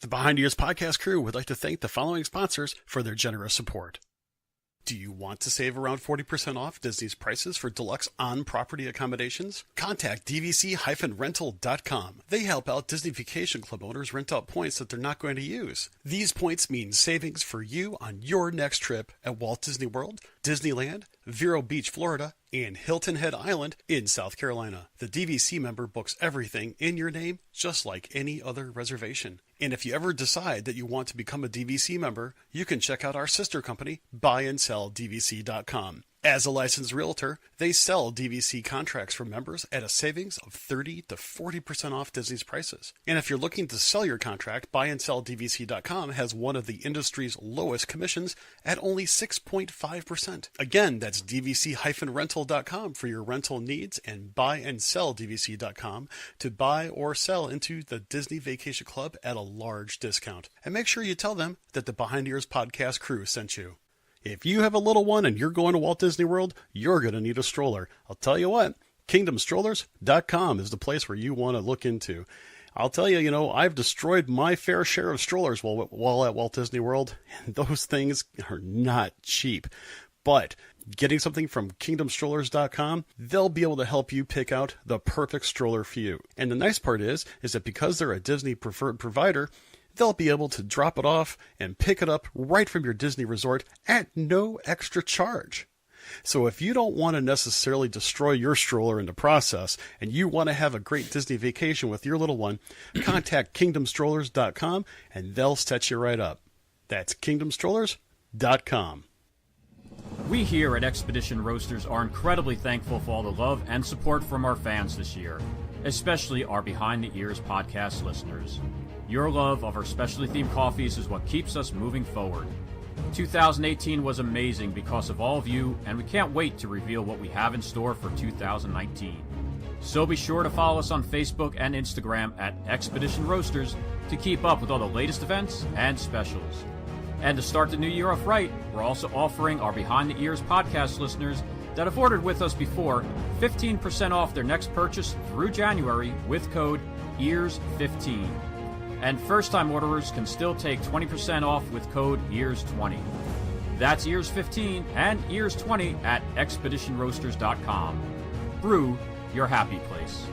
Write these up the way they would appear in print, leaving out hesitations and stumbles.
The Behind Ears podcast crew would like to thank the following sponsors for their generous support. Do you want to save around 40% off Disney's prices for deluxe on-property accommodations? Contact dvc-rental.com. They help out Disney Vacation Club owners rent out points that they're not going to use. These points mean savings for you on your next trip at Walt Disney World, Disneyland, Vero Beach, Florida, and Hilton Head Island in South Carolina. The DVC member books everything in your name, just like any other reservation. And if you ever decide that you want to become a DVC member, you can check out our sister company, buyandselldvc.com. As a licensed realtor, they sell DVC contracts for members at a savings of 30 to 40% off Disney's prices. And if you're looking to sell your contract, buyandselldvc.com has one of the industry's lowest commissions at only 6.5%. Again, that's dvc-rental.com for your rental needs and buyandselldvc.com to buy or sell into the Disney Vacation Club at a large discount. And make sure you tell them that the Behind Ears podcast crew sent you. If you have a little one and you're going to Walt Disney World, you're going to need a stroller. I'll tell you what, kingdomstrollers.com is the place where you want to look into. I'll tell you, I've destroyed my fair share of strollers while at Walt Disney World, and those things are not cheap. But getting something from kingdomstrollers.com, they'll be able to help you pick out the perfect stroller for you. And the nice part is that because they're a Disney preferred provider, they'll be able to drop it off and pick it up right from your Disney resort at no extra charge. So if you don't want to necessarily destroy your stroller in the process and you want to have a great Disney vacation with your little one, contact kingdomstrollers.com and they'll set you right up. That's kingdomstrollers.com. We here at Expedition Roasters are incredibly thankful for all the love and support from our fans this year, especially our Behind the Ears podcast listeners. Your love of our specially themed coffees is what keeps us moving forward. 2018 was amazing because of all of you, and we can't wait to reveal what we have in store for 2019. So be sure to follow us on Facebook and Instagram at Expedition Roasters to keep up with all the latest events and specials. And to start the new year off right, we're also offering our Behind the Ears podcast listeners that have ordered with us before 15% off their next purchase through January with code EARS15. And first-time orderers can still take 20% off with code EARS20. That's EARS15 and EARS20 at Expeditionroasters.com. Brew, your happy place.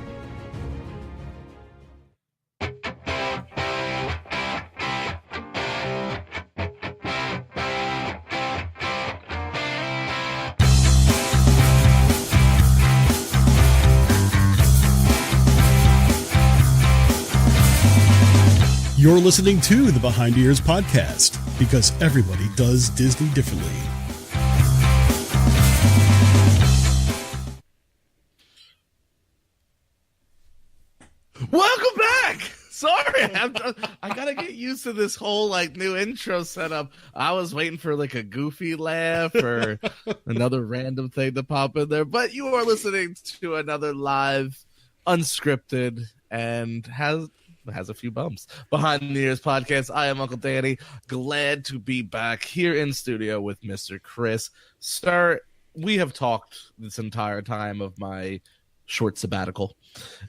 You're listening to the Behind Ears podcast because everybody does Disney differently. Welcome back. Sorry, I gotta get used to this whole new intro setup. I was waiting for a goofy laugh or another random thing to pop in there, but you are listening to another live, unscripted, and has a few bumps Behind the Ears podcast. I am Uncle Danny, glad to be back here in studio with Mr. Chris. Sir, we have talked this entire time of my short sabbatical,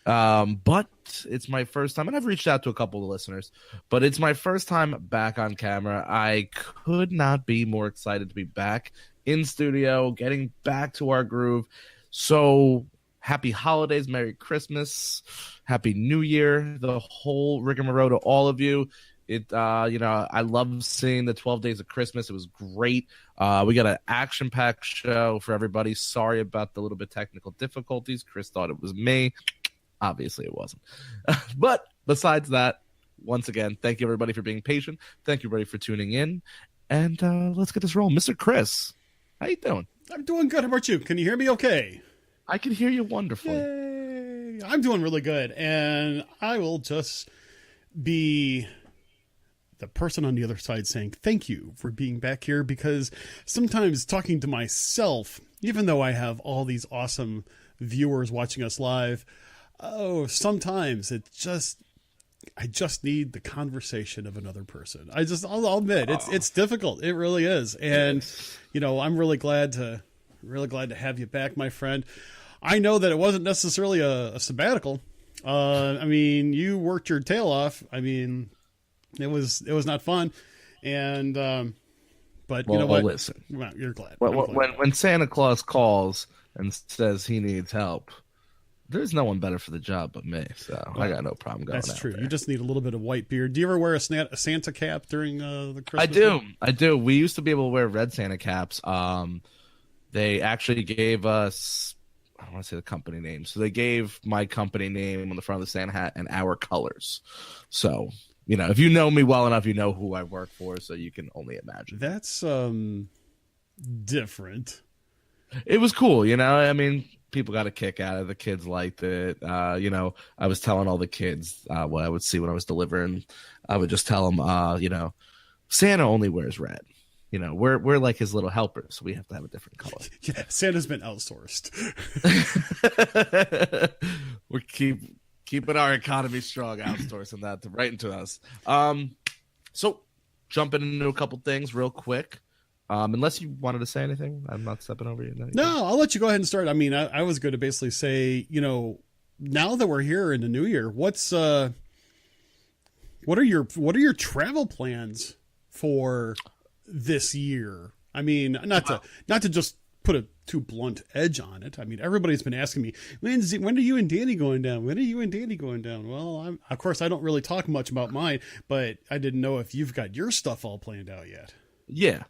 but it's my first time, and I've reached out to a couple of listeners, but it's my first time back on camera. I could not be more excited to be back in studio, getting back to our groove. So happy holidays, Merry Christmas, Happy New Year, the whole rigmarole to all of you. I love seeing the 12 Days of Christmas. It was great. We got an action-packed show for everybody. Sorry about the little bit technical difficulties. Chris thought it was me. Obviously, it wasn't. But besides that, once again, thank you, everybody, for being patient. Thank you, everybody, for tuning in. And let's get this rolling. Mr. Chris, how you doing? I'm doing good. How about you? Can you hear me okay? I can hear you wonderfully. Yay. I'm doing really good. And I will just be the person on the other side saying thank you for being back here, because sometimes talking to myself, even though I have all these awesome viewers watching us live, sometimes I just need the conversation of another person. I'll admit it's difficult. It really is. And, I'm really glad to have you back, my friend. I know that it wasn't necessarily a sabbatical. You worked your tail off. It was not fun. And, but Well, you know what? listen. Well, you're glad. When Santa Claus calls and says he needs help, there's no one better for the job but me. So I got no problem going. That's true. There. You just need a little bit of white beard. Do you ever wear a Santa cap during the Christmas? I do. We used to be able to wear red Santa caps. They actually gave us, I don't want to say the company name. So they gave my company name on the front of the Santa hat and our colors. So, if you know me well enough, you know who I work for. So you can only imagine. That's different. It was cool. I mean, people got a kick out of it. The kids liked it. I was telling all the kids what I would see when I was delivering. I would just tell them, Santa only wears red. We're like his little helpers, so we have to have a different color. Yeah, Santa's been outsourced. We're keeping our economy strong, outsourcing that right into us. So jumping into a couple things real quick. Unless you wanted to say anything, I'm not stepping over you. No, I'll let you go ahead and start. I mean, I was going to basically say, now that we're here in the new year, what are your travel plans for this year? I mean, not to just put a too blunt edge on it. I mean, everybody's been asking me, when are you and Danny going down? When are you and Danny going down? Well, of course, I don't really talk much about mine, but I didn't know if you've got your stuff all planned out yet. Yeah.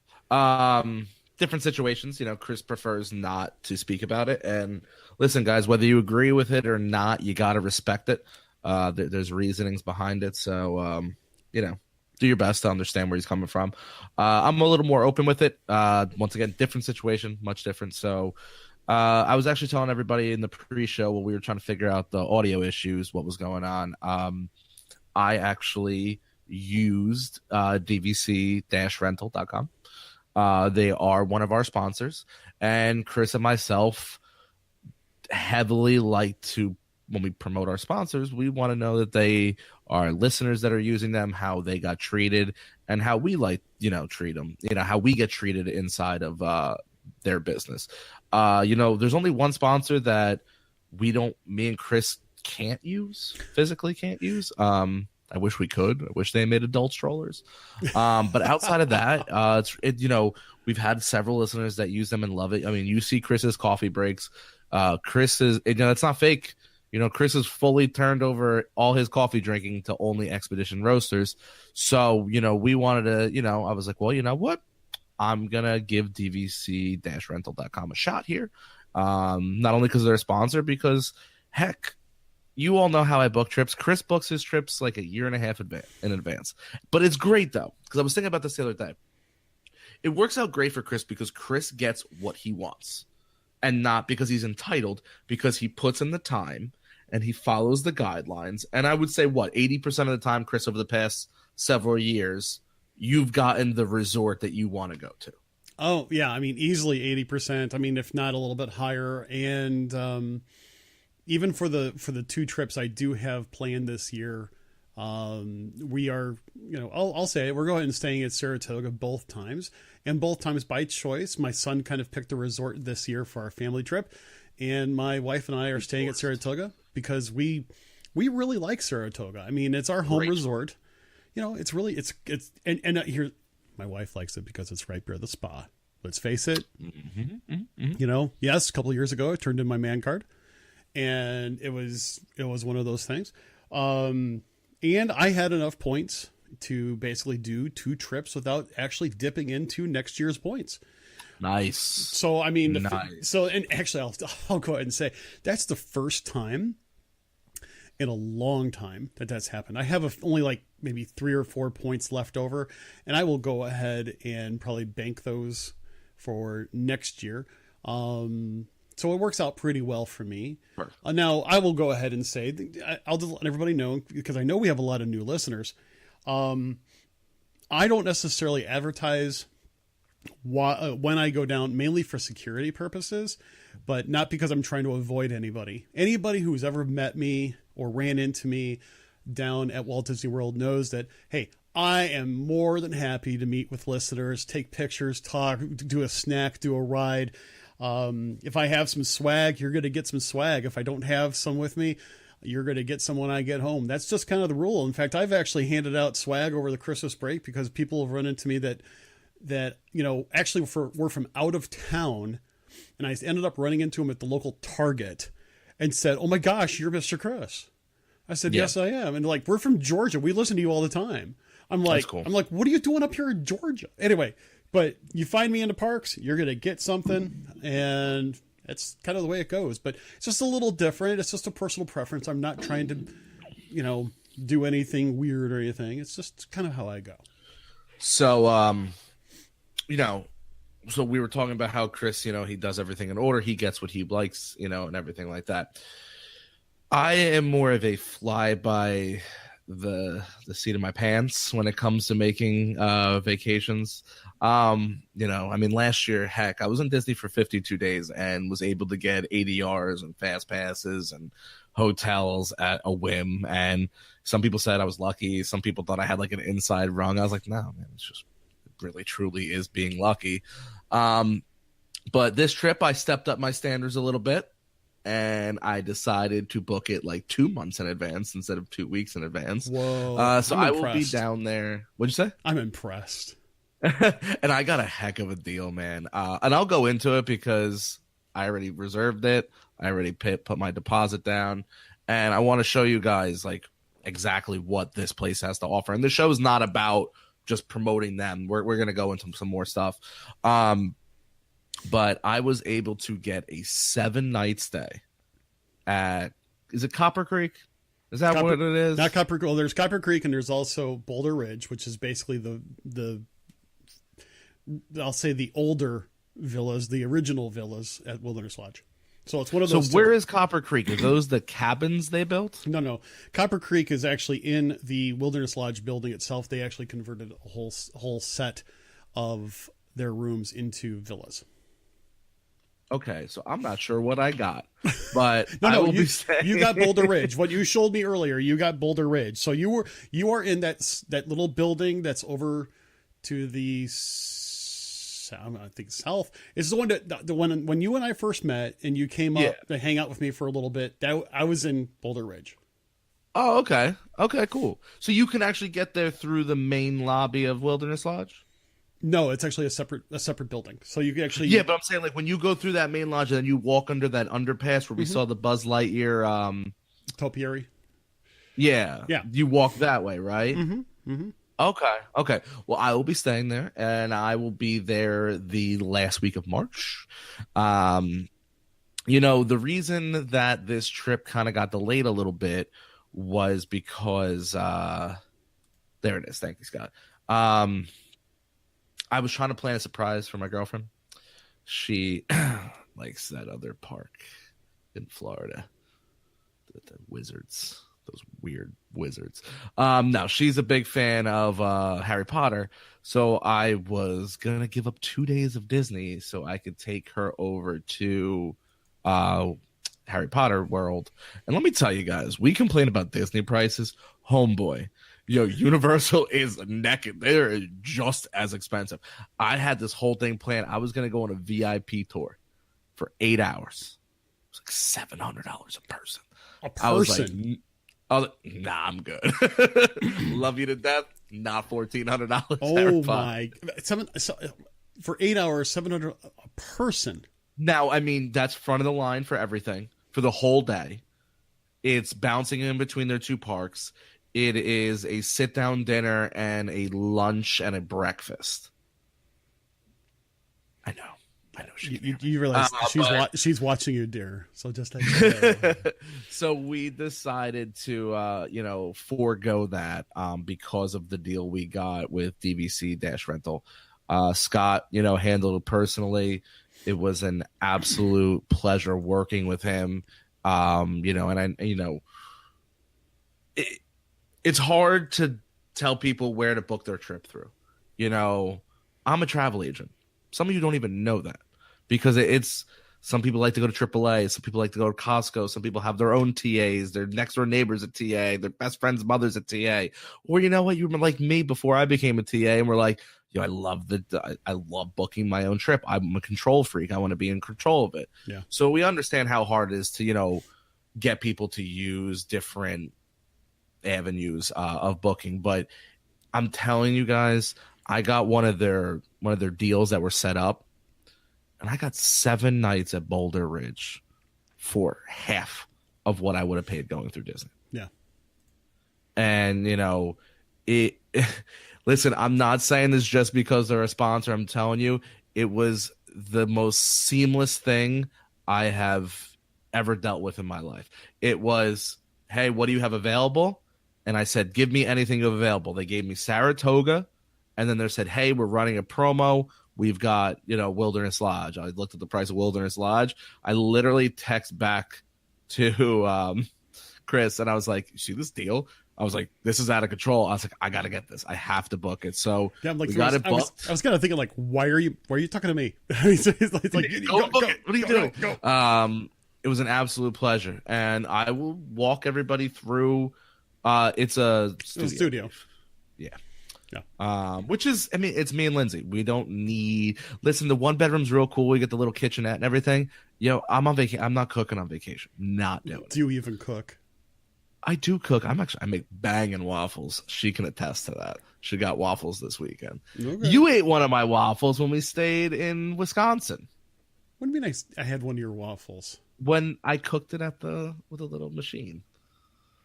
Different situations. Chris prefers not to speak about it. And listen, guys, whether you agree with it or not, you got to respect it. There's reasonings behind it. So, do your best to understand where he's coming from. I'm a little more open with it. Once again, different situation, much different. So I was actually telling everybody in the pre-show when we were trying to figure out the audio issues, what was going on. I actually used DVC-rental.com. They are one of our sponsors, and Chris and myself heavily like to, when we promote our sponsors, we want to know that they are listeners that are using them, how they got treated, and how we treat them, how we get treated inside of their business. There's only one sponsor that me and Chris physically can't use. I wish we could. I wish they made adult strollers. But outside of that, we've had several listeners that use them and love it. I mean, you see Chris's coffee breaks. Chris is, it's not fake. Chris has fully turned over all his coffee drinking to only Expedition Roasters. So, we wanted to, I was like, well, you know what? I'm going to give DVC-rental.com a shot here. Not only because they're a sponsor, because heck, you all know how I book trips. Chris books his trips like a year and a half in advance. But it's great, though, because I was thinking about this the other day. It works out great for Chris because Chris gets what he wants. And not because he's entitled, because he puts in the time and he follows the guidelines. And I would say, 80% of the time, Chris, over the past several years, you've gotten the resort that you want to go to. Oh, yeah. I mean, easily 80%. I mean, if not a little bit higher. And even for the two trips I do have planned this year, we are, I'll say it, we're going and staying at Saratoga both times, and both times by choice. My son kind of picked a resort this year for our family trip, and my wife and I are staying at Saratoga because we really like Saratoga. I mean, it's our home resort. It's really, and here, my wife likes it because it's right near the spa. Let's face it. Yes, a couple of years ago, I turned in my man card, and it was one of those things. And I had enough points to basically do two trips without actually dipping into next year's points. Nice. So, I mean, and actually I'll go ahead and say that's the first time in a long time that's happened. I have only like maybe 3 or 4 points left over, and I will go ahead and probably bank those for next year. So it works out pretty well for me. Now, I will go ahead and say, I'll just let everybody know, because I know we have a lot of new listeners. I don't necessarily advertise when I go down, mainly for security purposes, but not because I'm trying to avoid anybody. Anybody who's ever met me or ran into me down at Walt Disney World knows that, hey, I am more than happy to meet with listeners, take pictures, talk, do a snack, do a ride. If I have some swag, you're going to get some swag. If I don't have some with me, You're going to get some when I get home. That's just kind of the rule. In fact, I've actually handed out swag over the Christmas break because people have run into me that actually were from out of town, and I ended up running into them at the local Target and said, "Oh my gosh, you're Mr. Chris." I said, "Yes, I am." And like, "We're from Georgia. We listen to you all the time." I'm like, That's cool. "What are you doing up here in Georgia?" Anyway, but you find me in the parks, you're going to get something, and it's kind of the way it goes. But it's just a little different. It's just a personal preference. I'm not trying to, do anything weird or anything. It's just kind of how I go. So, so we were talking about how Chris, he does everything in order. He gets what he likes, and everything like that. I am more of a fly by the seat of my pants when it comes to making vacations. Last year, heck, I was in Disney for 52 days and was able to get ADRs and fast passes and hotels at a whim. And some people said I was lucky. Some people thought I had like an inside rung. I was like, no, man, it really truly is being lucky. But this trip, I stepped up my standards a little bit, and I decided to book it like 2 months in advance instead of 2 weeks in advance. Whoa! So I will be down there. What'd you say? I'm impressed. And I got a heck of a deal, man. And I'll go into it because I already reserved it. I already put my deposit down, and I want to show you guys like exactly what this place has to offer. And the show is not about just promoting them. We're going to go into some more stuff. But I was able to get a 7-night stay at, is it Copper Creek? Is that what it is? Not Copper Creek. Well, there's Copper Creek, and there's also Boulder Ridge, which is basically the I'll say the older villas, the original villas at Wilderness Lodge. So it's one of those. So where is Copper Creek? Are those the cabins they built? No. Copper Creek is actually in the Wilderness Lodge building itself. They actually converted a whole set of their rooms into villas. Okay, so I'm not sure what I got, but you got Boulder Ridge. What you showed me earlier, you got Boulder Ridge. So you are in that little building that's over to the I think south. It's the one that when you and I first met and you came up to hang out with me for a little bit. I was in Boulder Ridge. Oh, okay. Okay, cool. So you can actually get there through the main lobby of Wilderness Lodge? No, it's actually a separate building. So you can actually but I'm saying like when you go through that main lodge and then you walk under that underpass where we saw the Buzz Lightyear topiary. Yeah. You walk that way, right? Mm-hmm. Okay. Well, I will be staying there, and I will be there the last week of March. The reason that this trip kind of got delayed a little bit was because there it is. Thank you, Scott. I was trying to plan a surprise for my girlfriend. She likes that other park in Florida, the wizards. Those weird wizards. No, she's a big fan of Harry Potter. So I was going to give up 2 days of Disney so I could take her over to Harry Potter World. And let me tell you guys, we complain about Disney prices. Homeboy. Universal is naked. They're just as expensive. I had this whole thing planned. I was going to go on a VIP tour for 8 hours. It was like $700 a person. A person? I was like, nah, I'm good. Love you to death. Not $1,400. Oh my! For 8 hours, $700 a person. Now, I mean, that's front of the line for everything for the whole day. It's bouncing in between their two parks. It is a sit-down dinner and a lunch and a breakfast. I know. You realize she's watching you, dear. So just like so we decided to forego that because of the deal we got with DVC-rental. Scott, handled it personally. It was an absolute pleasure working with him. It's hard to tell people where to book their trip through. I'm a travel agent. Some of you don't even know that because it's some people like to go to AAA. Some people like to go to Costco. Some people have their own TAs. Their next door neighbors at TA. Their best friend's mother's at TA. Or you know what? You were like me before I became a TA and we're like, I love booking my own trip. I'm a control freak. I want to be in control of it. Yeah. So we understand how hard it is to, get people to use different avenues of booking. But I'm telling you guys, I got one of their deals that were set up, and I got 7 nights at Boulder Ridge for half of what I would have paid going through Disney. Yeah. And it listen, I'm not saying this just because they're a sponsor. I'm telling you, it was the most seamless thing I have ever dealt with in my life. It was, hey, what do you have available? And I said, give me anything available. They gave me Saratoga, and then they said, hey, we're running a promo. We've got, Wilderness Lodge. I looked at the price of Wilderness Lodge. I literally text back to Chris, and I was like, you see this deal? I was like, this is out of control. I was like, I got to get this. I have to book it. So yeah, I'm like, we got it booked. I was kind of thinking, like, why are you talking to me? It's like, go book it. What are you doing? Go. It was an absolute pleasure. And I will walk everybody through. It's a studio. Yeah. Yeah. Which is, I mean, it's me and Lindsay. We don't need. Listen, the 1-bedroom's real cool. We get the little kitchenette and everything. I'm on vacation. I'm not cooking on vacation. Not doing it. Do you even cook? I do cook. I make banging waffles. She can attest to that. She got waffles this weekend. Okay. You ate one of my waffles when we stayed in Wisconsin. Wouldn't it be nice? I had one of your waffles when I cooked it with a little machine.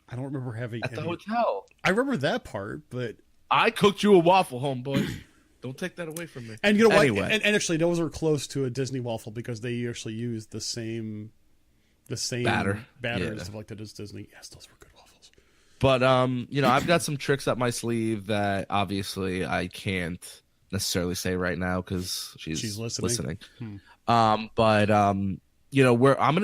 I don't remember having at the hotel. I remember that part, but I cooked you a waffle, homeboy. Don't take that away from me. And you know what? Anyway. And actually, those are close to a Disney waffle because they actually use the same batter and stuff like that as Disney. Yes, those were good waffles. But I've got some tricks up my sleeve that obviously I can't necessarily say right now because she's listening. I'm gonna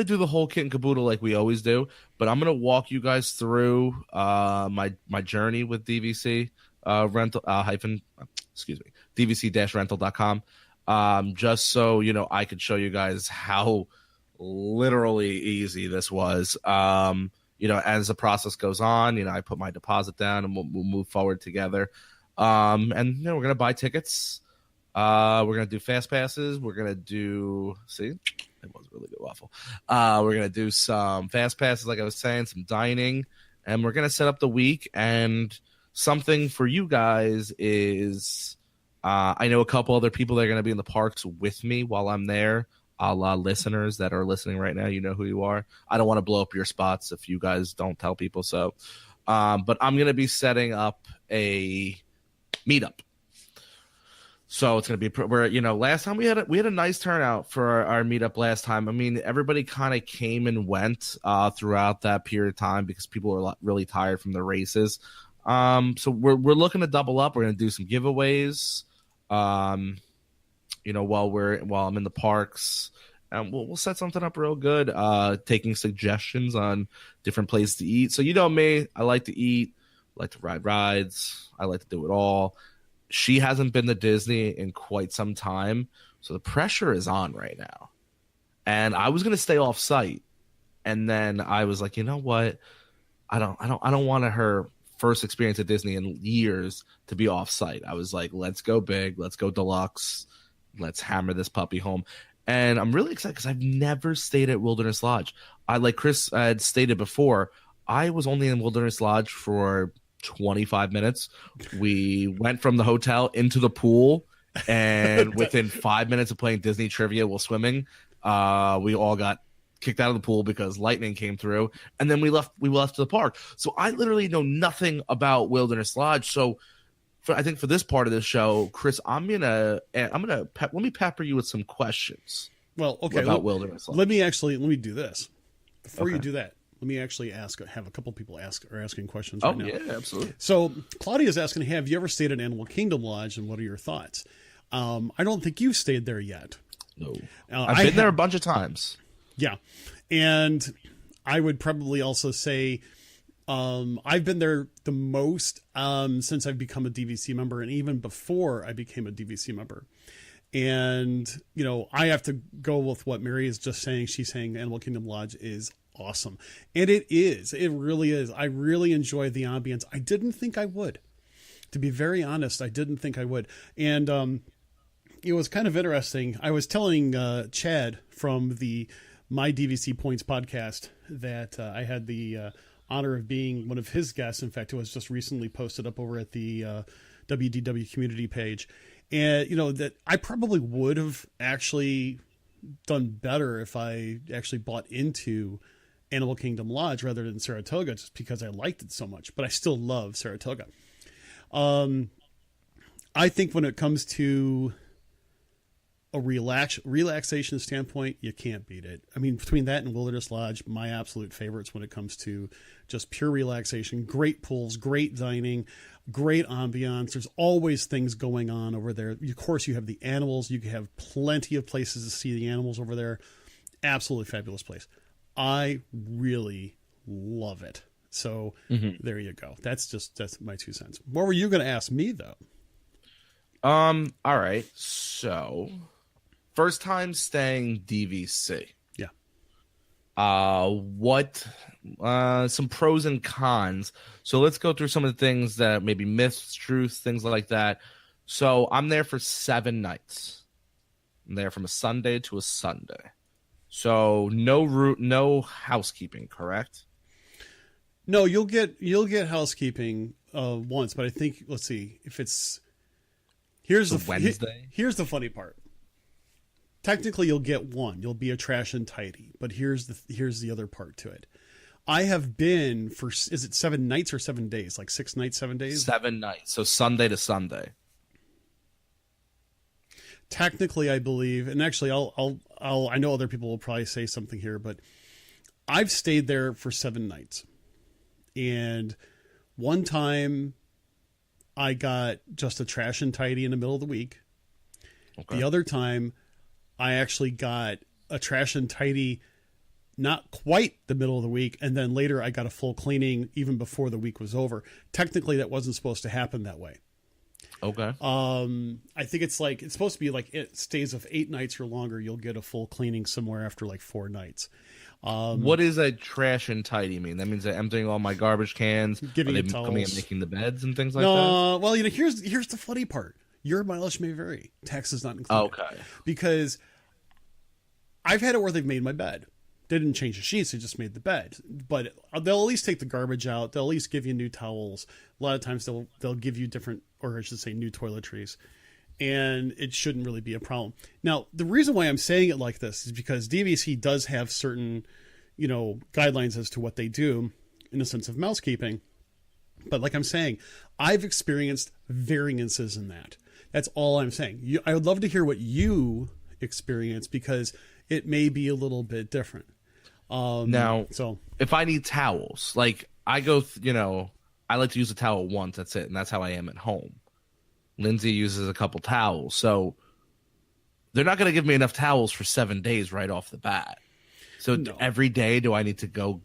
do the whole kit and caboodle like we always do, but I'm gonna walk you guys through my journey with DVC DVC-rental.com, just so I could show you guys how literally easy this was. As the process goes on, I put my deposit down and we'll move forward together. We're gonna buy tickets. We're gonna do fast passes. We're gonna do it was a really good waffle. We're gonna do some fast passes, like I was saying, some dining, and we're gonna set up the week. And something for you guys is, I know a couple other people that are gonna be in the parks with me while I'm there. A la listeners that are listening right now, you know who you are. I don't want to blow up your spots if you guys don't tell people. So, but I'm gonna be setting up a meetup. So it's going to be where, last time we had a nice turnout for our meetup last time. I mean, everybody kind of came and went throughout that period of time because people were really tired from the races. So we're looking to double up. We're going to do some giveaways, while I'm in the parks, and we'll set something up real good, taking suggestions on different places to eat. So me, I like to eat, I like to ride rides. I like to do it all. She hasn't been to Disney in quite some time, so the pressure is on right now. And I was gonna stay off site, and then I was like, you know what? I don't want her first experience at Disney in years to be off site. I was like, let's go big, let's go deluxe, let's hammer this puppy home. And I'm really excited because I've never stayed at Wilderness Lodge. Like Chris had stated before, I was only in Wilderness Lodge for 25 minutes. We went from the hotel into the pool, and within 5 minutes of playing Disney trivia while swimming, we all got kicked out of the pool because lightning came through, and then we left to the park. So I literally know nothing about Wilderness Lodge. So I think for this part of the show, Chris, let me pepper you with some questions. Well, okay, about Wilderness Lodge. Let me do this before you do that. Let me actually have a couple people asking questions right now. Oh, yeah, absolutely. So Claudia's asking, have you ever stayed at Animal Kingdom Lodge, and what are your thoughts? I don't think you've stayed there yet. No. I've been there a bunch of times. Yeah. And I would probably also say I've been there the most since I've become a DVC member, and even before I became a DVC member. And, I have to go with what Mary is just saying. She's saying Animal Kingdom Lodge is awesome. And it is. It really is. I really enjoy the ambience. I didn't think I would. To be very honest, I didn't think I would. And it was kind of interesting. I was telling Chad from the my DVC Points podcast that I had the honor of being one of his guests. In fact, it was just recently posted up over at the WDW community page. And, that I probably would have actually done better if I actually bought into Animal Kingdom Lodge rather than Saratoga, just because I liked it so much. But I still love Saratoga. I think when it comes to a relaxation standpoint, you can't beat it. I mean, between that and Wilderness Lodge, my absolute favorites when it comes to just pure relaxation. Great pools, great dining, great ambiance. There's always things going on over there. Of course, you have the animals. You have plenty of places to see the animals over there. Absolutely fabulous place. I really love it. So there you go. That's my 2 cents. What were you going to ask me, though? All right. So, first time staying DVC. Yeah. What some pros and cons. So let's go through some of the things that maybe myths, truths, things like that. So I'm there for 7 nights. I'm there from a Sunday to a Sunday. So no housekeeping, correct? No, you'll get housekeeping once, but I think, let's see, if it's here's the Wednesday. Here's the funny part. Technically, you'll get one. You'll be a trash and tidy, but here's the other part to it. I have been for, is it 7 nights or 7 days? Like 6 nights, 7 days? 7 nights. So Sunday to Sunday. Technically, I believe, and actually, I know other people will probably say something here, but I've stayed there for 7 nights. And one time I got just a trash and tidy in the middle of the week. Okay. The other time I actually got a trash and tidy not quite the middle of the week, and then later I got a full cleaning even before the week was over. Technically, that wasn't supposed to happen that way. Okay. I think it's supposed to be like it stays of 8 nights or longer. You'll get a full cleaning somewhere after like 4 nights. What does a trash and tidy mean? That means they're emptying all my garbage cans, giving are you they towels, coming and making the beds and things like no, that? Well, here's the funny part. Your mileage may vary. Tax is not included. Okay. Because I've had it where they've made my bed. They didn't change the sheets, they just made the bed. But they'll at least take the garbage out. They'll at least give you new towels. A lot of times they'll give you different, or I should say new toiletries. And it shouldn't really be a problem. Now, the reason why I'm saying it like this is because DVC does have certain, guidelines as to what they do in the sense of mousekeeping. But like I'm saying, I've experienced variances in that. That's all I'm saying. I would love to hear what you experience because it may be a little bit different. So if I need towels, like I go, I like to use a towel once. That's it. And that's how I am at home. Lindsay uses a couple towels. So they're not going to give me enough towels for 7 days right off the bat. So every day, do I need to go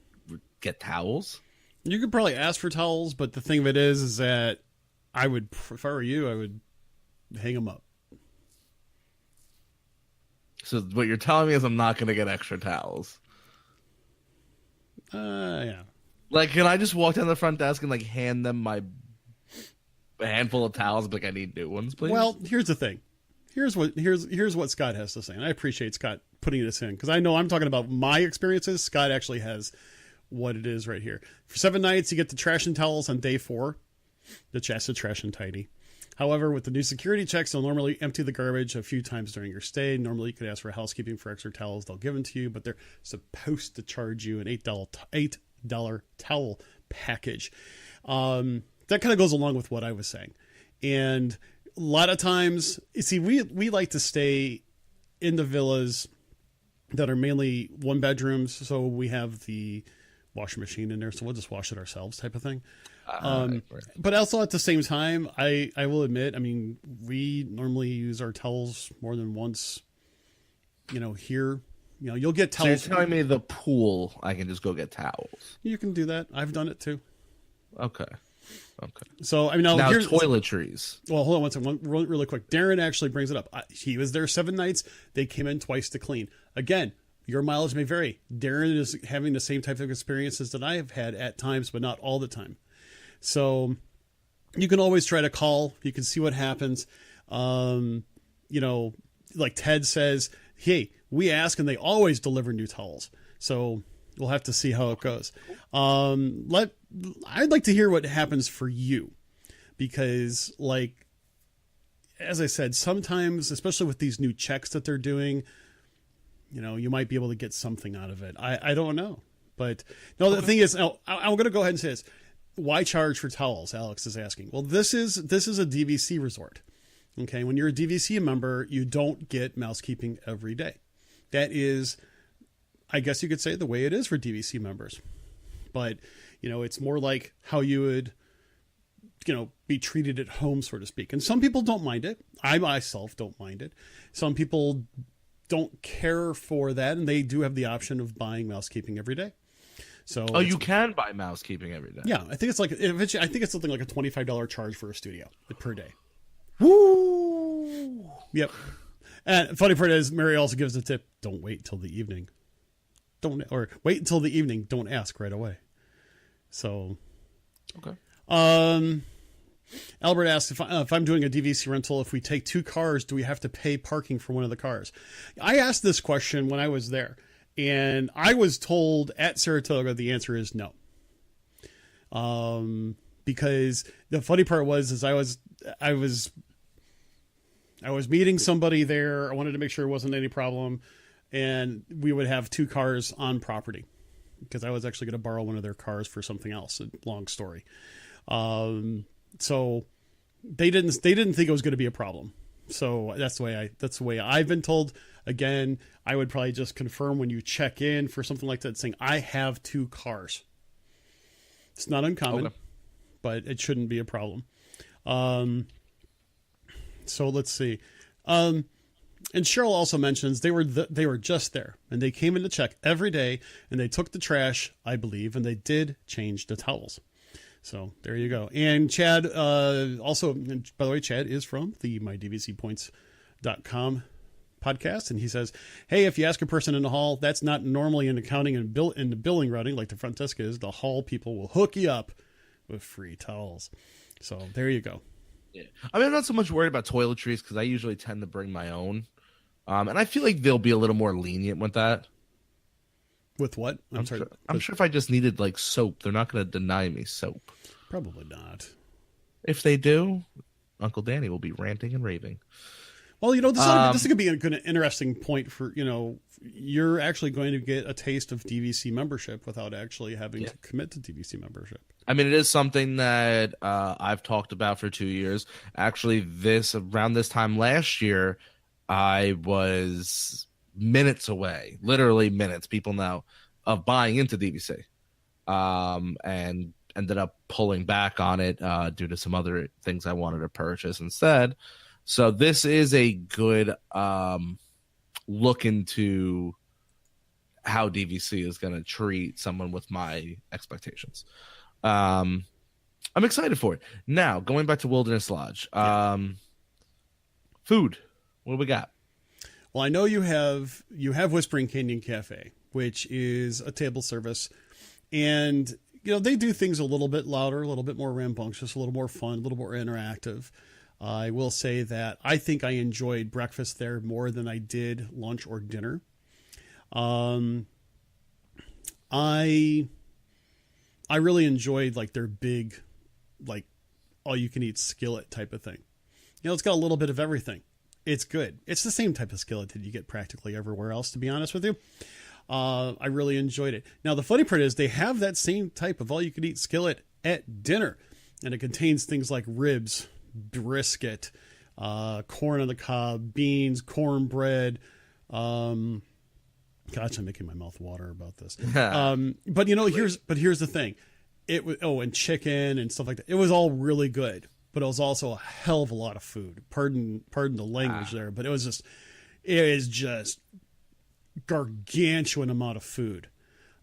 get towels? You could probably ask for towels, but the thing of it is that if I were you, I would hang them up. So what you're telling me is I'm not going to get extra towels. Yeah. Like, can I just walk down the front desk and hand them my handful of towels? Like, I need new ones, please. Well, here's the thing. Here's what Scott has to say, and I appreciate Scott putting this in because I know I'm talking about my experiences. Scott actually has what it is right here. For 7 nights, you get the trash and towels on day 4. The chest of trash and tidy. However, with the new security checks, they'll normally empty the garbage a few times during your stay. Normally, you could ask for housekeeping for extra towels. They'll give them to you, but they're supposed to charge you an $8 towel package. That kind of goes along with what I was saying. And a lot of times, you see, we like to stay in the villas that are mainly 1 bedrooms. So we have the washing machine in there, so we'll just wash it ourselves type of thing. But also at the same time, I will admit, I mean, we normally use our towels more than once, here, you'll get towels. So you're telling me the pool, I can just go get towels. You can do that. I've done it too. Okay. So, I mean, now here's toiletries. Well, hold on one second. Really quick. Darren actually brings it up. He was there 7 nights. They came in twice to clean. Again, your mileage may vary. Darren is having the same type of experiences that I have had at times, but not all the time. So you can always try to call. You can see what happens. Like Ted says, hey, We ask, and they always deliver new towels. So we'll have to see how it goes. I'd like to hear what happens for you, because, like, as I said, sometimes, especially with these new checks that they're doing, you know, you might be able to get something out of it. I don't know. But no, the thing is, I'm going to go ahead and say this. Why charge for towels? Alex is asking. Well, this is a DVC resort. Okay. When you're a DVC member, you don't get mousekeeping every day. That is, I guess you could say, the way it is for DVC members. But, you know, it's more like how you would, you know, be treated at home, so to speak. And some people don't mind it. I myself don't mind it. Some people don't care for that, and they do have the option of buying mousekeeping every day. So you can buy mousekeeping every day. Yeah, I think it's like I think it's something like a $25 charge for a studio per day. Woo! Yep. And funny part is, Mary also gives a tip: don't wait till the evening. Wait until the evening. Don't ask right away. So, okay. Albert asks if I'm doing a DVC rental, if we take 2 cars, do we have to pay parking for one of the cars? I asked this question when I was there, and I was told at Saratoga the answer is no. Because the funny part was I was meeting somebody there. I wanted to make sure it wasn't any problem, and we would have 2 cars on property because I was actually going to borrow one of their cars for something else. A long story. So they didn't think it was going to be a problem. So that's the way I've been told. Again, I would probably just confirm when you check in for something like that, saying I have 2 cars. It's not uncommon, but it shouldn't be a problem. So let's see. And Cheryl also mentions they were just there, and they came in to check every day, and they took the trash, I believe, and they did change the towels. So there you go. And Chad, also, by the way, Chad is from the mydvcpoints.com podcast. And he says, hey, if you ask a person in the hall, that's not normally in accounting and in the billing routing like the front desk is. The hall people will hook you up with free towels. So there you go. Yeah. I mean, I'm not so much worried about toiletries because I usually tend to bring my own. And I feel like they'll be a little more lenient with that. With what? I'm sure if I just needed like soap, they're not going to deny me soap. Probably not. If they do, Uncle Danny will be ranting and raving. Well, you know, this is going to be an interesting point for, you know, you're actually going to get a taste of DVC membership without actually having to commit to DVC membership. I mean, it is something that I've talked about for 2 years. Actually, around this time last year, I was minutes away, literally minutes, people know, of buying into DVC, and ended up pulling back on it due to some other things I wanted to purchase instead. So this is a good look into how DVC is going to treat someone with my expectations. I'm excited for it. Now, going back to Wilderness Lodge, food, what do we got? Well, I know you have Whispering Canyon Cafe, which is a table service, and you know they do things a little bit louder, a little bit more rambunctious, a little more fun, a little more interactive. I will say that I think I enjoyed breakfast there more than I did lunch or dinner. I really enjoyed like their big, like all you can eat skillet type of thing. You know, it's got a little bit of everything. It's good. It's the same type of skillet that you get practically everywhere else, to be honest with you. I really enjoyed it. Now, the funny part is they have that same type of all-you-can-eat skillet at dinner, and it contains things like ribs, brisket, corn on the cob, beans, cornbread. Gosh, I'm making my mouth water about this. But you know, here's the thing. And chicken and stuff like that. It was all really good. But it was also a hell of a lot of food. Pardon the language there, but it is just gargantuan amount of food.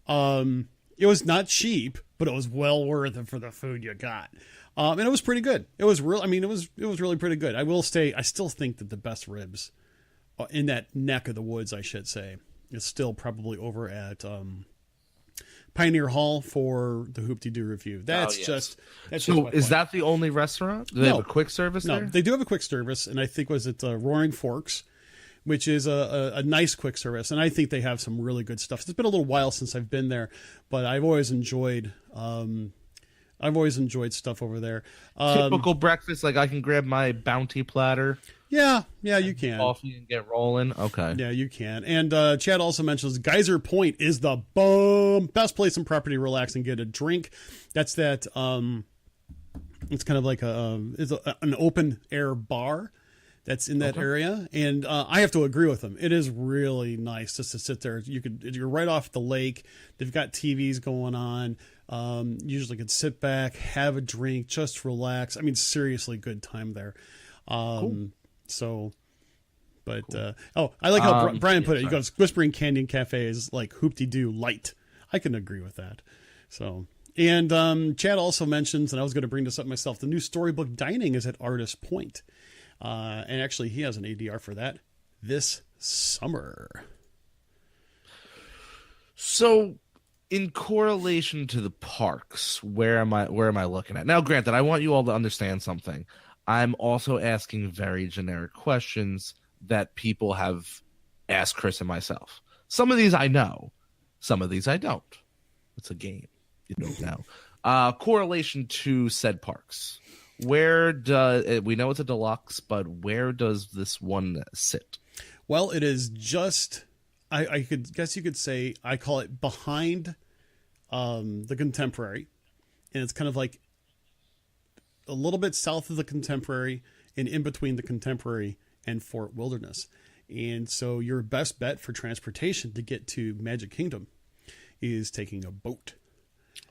It was not cheap, but it was well worth it for the food you got. And it was pretty good. It was it was really pretty good. I will say, I still think that the best ribs in that neck of the woods, I should say, is still probably over at Pioneer Hall for the Hoop-de-Doo review. That's just is that the only restaurant? Do they have a quick service there? No, they do have a quick service, and I think was it Roaring Forks, which is a nice quick service. And I think they have some really good stuff. It's been a little while since I've been there, but I've always enjoyed stuff over there. Typical breakfast, like I can grab my bounty platter. Yeah, you can. Coffee and get rolling. Okay. Yeah, you can. And Chad also mentions Geyser Point is the best place in property to relax and get a drink. That's that. It's kind of like an open air bar that's in that area, and I have to agree with them. It is really nice just to sit there. You're right off the lake. They've got TVs going on. Usually could sit back, have a drink, just relax. I mean, seriously, good time there. Cool. So, but cool. I like how Brian put it. He goes, Whispering Canyon Cafe is like Hoop-de-Doo light. I can agree with that. So, and Chad also mentions, and I was going to bring this up myself, the new Storybook Dining is at Artist Point. And actually, he has an ADR for that this summer. So, in correlation to the parks, where am I looking at? Now, granted, I want you all to understand something. I'm also asking very generic questions that people have asked Chris and myself. Some of these I know. Some of these I don't. It's a game. You don't know. Correlation to said parks. Where does we know it's a deluxe, but where does this one sit? Well, it is just I could guess you could say I call it behind the Contemporary, and it's kind of like a little bit south of the Contemporary and in between the Contemporary and Fort Wilderness. And so your best bet for transportation to get to Magic Kingdom is taking a boat.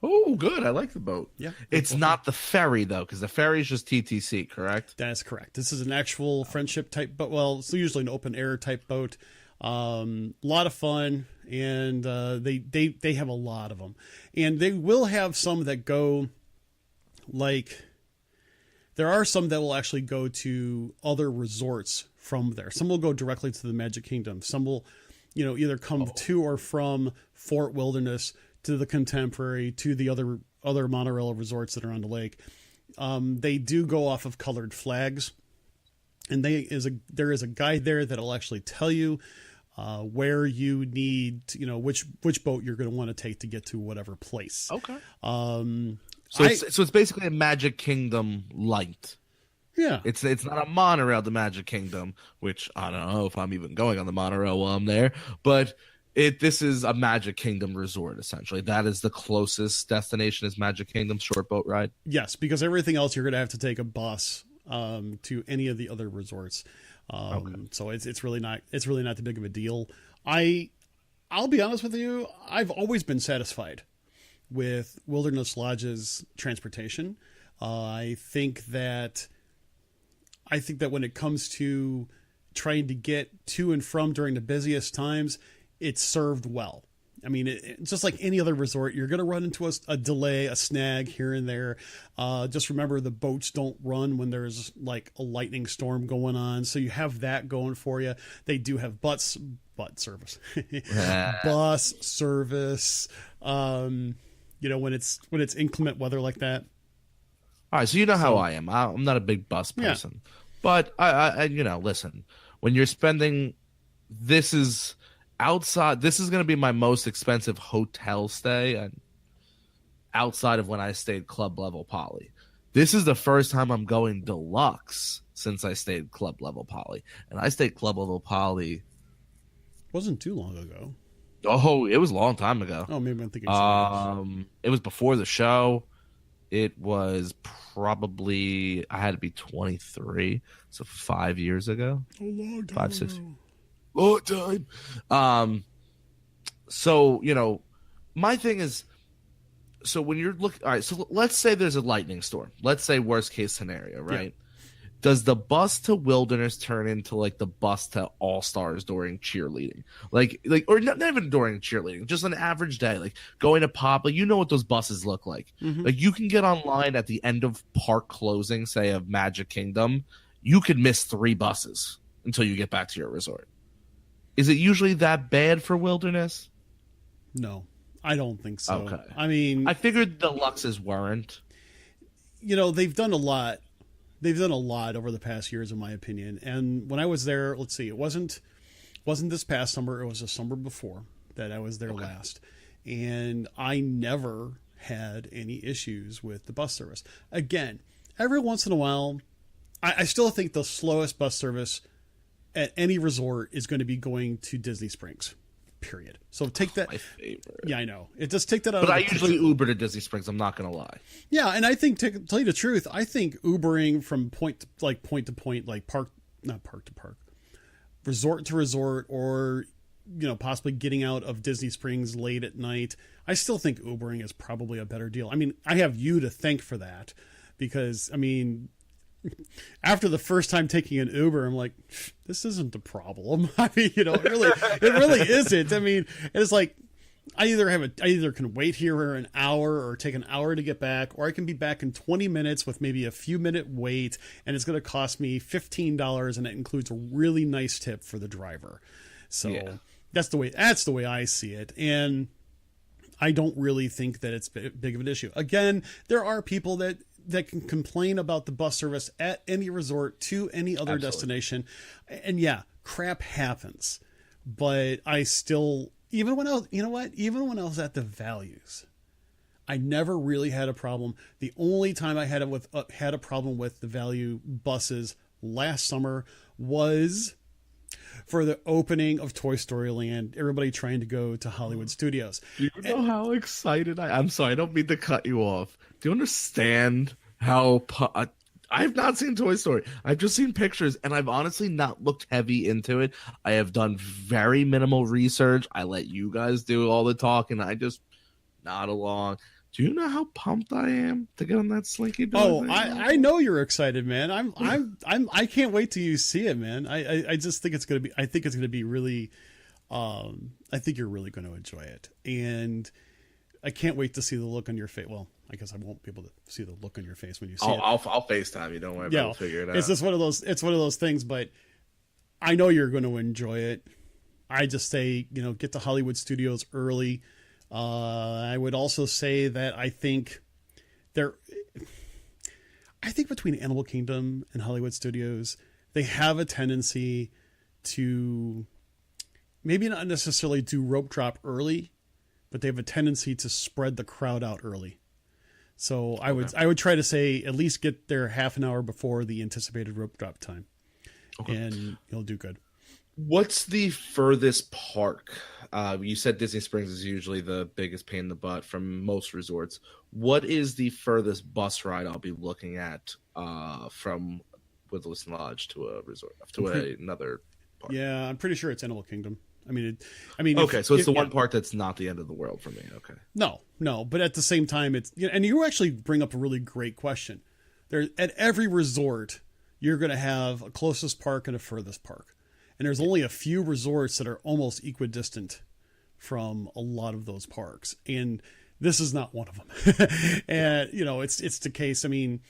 Oh, good. I like the boat. Yeah. It's not the ferry, though, because the ferry is just TTC, correct? That's correct. This is an actual friendship type boat. Well, it's usually an open air type boat. A lot of fun, and they have a lot of them. And they will have some that go, like, there are some that will actually go to other resorts from there. Some will go directly to the Magic Kingdom. Some will, either come to or from Fort Wilderness to the Contemporary, to the other monorail resorts that are on the lake. They do go off of colored flags, and there is a guide there that'll actually tell you where you need, which boat you're going to want to take to get to whatever place. Okay. So it's basically a Magic Kingdom light. Yeah. It's not a monorail to Magic Kingdom, which I don't know if I'm even going on the monorail while I'm there, but this is a Magic Kingdom resort, essentially. That is the closest destination is Magic Kingdom short boat ride. Yes, because everything else you're going to have to take a bus to any of the other resorts. So it's really not that big of a deal. I'll be honest with you, I've always been satisfied with Wilderness Lodge's transportation. I think that when it comes to trying to get to and from during the busiest times, it's served well. I mean, it's just like any other resort. You're going to run into a delay, a snag here and there. Just remember the boats don't run when there's like a lightning storm going on. So you have that going for you. They do have bus service, bus service. When it's inclement weather like that. All right. So you know how I am. I'm not a big bus person, but I listen, when you're spending, this is outside. This is going to be my most expensive hotel stay, and outside of when I stayed club level poly. This is the first time I'm going deluxe since I stayed club level poly, and I stayed club level poly. Wasn't too long ago. Oh, it was a long time ago. Oh, maybe I'm thinking. It was before the show. It was probably I had to be 23, so 5 years ago. A long time. 5, 6. Long time. So, my thing is, so when you're looking, all right, so let's say there's a lightning storm. Let's say worst case scenario, right? Yeah. Does the bus to Wilderness turn into like the bus to All Stars during cheerleading? Like, or not even during cheerleading, just an average day, like going to pop, like, what those buses look like. Mm-hmm. Like you can get online at the end of park closing, say of Magic Kingdom, you could miss 3 buses until you get back to your resort. Is it usually that bad for Wilderness? No, I don't think so. Okay. I mean, I figured the Luxes weren't. They've done a lot. They've done a lot over the past years, in my opinion. And when I was there, let's see, it wasn't Wasn't this past summer. It was the summer before that I was there last. And I never had any issues with the bus service. Again, every once in a while, I still think the slowest bus service at any resort is going to be going to Disney Springs. Period. So take that. My favorite. Yeah, I know. It just take that out. But I usually Uber to Disney Springs. I'm not gonna lie. Yeah, and I think to tell you the truth, I think Ubering from point to point, like not park to park, resort to resort, or possibly getting out of Disney Springs late at night. I still think Ubering is probably a better deal. I mean, I have you to thank for that, because I mean, after the first time taking an Uber, I'm like, this isn't the problem. I mean, it really isn't. I mean, it's like I either can wait here an hour or take an hour to get back, or I can be back in 20 minutes with maybe a few minute wait, and it's going to cost me $15, and it includes a really nice tip for the driver. So that's the way I see it, and I don't really think that it's big of an issue. Again, there are people that can complain about the bus service at any resort to any other destination. And yeah, crap happens. But I still, even when I was at the Values, I never really had a problem. The only time I had a problem with the Value buses last summer was for the opening of Toy Story Land, everybody trying to go to Hollywood Studios. Do you know how excited I'm sorry, I don't mean to cut you off. Do you understand how I've not seen Toy Story? I've just seen pictures, and I've honestly not looked heavy into it. I have done very minimal research. I let you guys do all the talking. I just nod along. Do you know how pumped I am to get on that slinky door? Oh, I know you're excited, man. I can't wait till you see it, man. I just think it's gonna be really. I think you're really going to enjoy it, and I can't wait to see the look on your face. Well, I guess I won't be able to see the look on your face when you see it. I'll FaceTime you. Don't worry. We'll figure it out. It's just one of those. It's one of those things, but I know you're going to enjoy it. I just say, get to Hollywood Studios early. I would also say that I think between Animal Kingdom and Hollywood Studios, they have a tendency to maybe not necessarily do rope drop early, but they have a tendency to spread the crowd out early. So I would try to say at least get there half an hour before the anticipated rope drop time, and you'll do good. What's the furthest park? You said Disney Springs is usually the biggest pain in the butt from most resorts. What is the furthest bus ride I'll be looking at from Woodless Lodge to a resort another park? Yeah, I'm pretty sure it's Animal Kingdom. I mean, okay, so it's the one part that's not the end of the world for me. Okay. No, but at the same time, it's and you actually bring up a really great question. There, at every resort, you're going to have a closest park and a furthest park, and there's only a few resorts that are almost equidistant from a lot of those parks, and this is not one of them. And it's the case. I mean,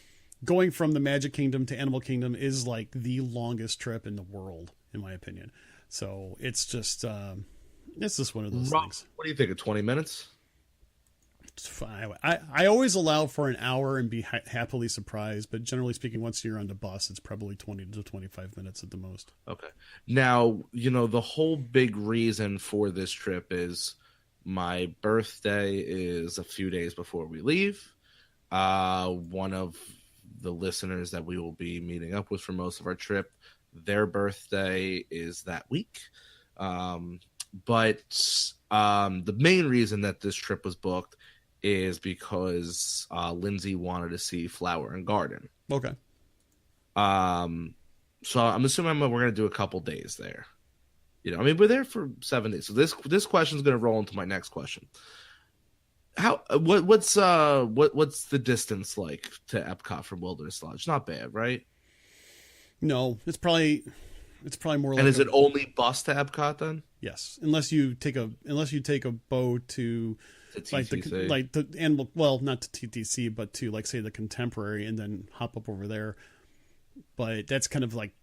going from the Magic Kingdom to Animal Kingdom is like the longest trip in the world, in my opinion. So it's just one of those things. What do you think? 20 minutes? I always allow for an hour and be happily surprised, but generally speaking, once you're on the bus, it's probably 20 to 25 minutes at the most. Okay. Now, the whole big reason for this trip is my birthday is a few days before we leave. One of the listeners that we will be meeting up with for most of our trip, their birthday is that week. But the main reason that this trip was booked is because Lindsay wanted to see Flower and Garden. Okay. So I'm assuming we're going to do a couple days there. We're there for 7 days. So this question is going to roll into my next question. What's the distance like to Epcot from Wilderness Lodge? Not bad, right? No, it's probably more. And is it only bus to Epcot then? Yes, unless you take a boat to TTC. like the animal. Well, not to TTC, but to say the Contemporary, and then hop up over there. But that's kind of like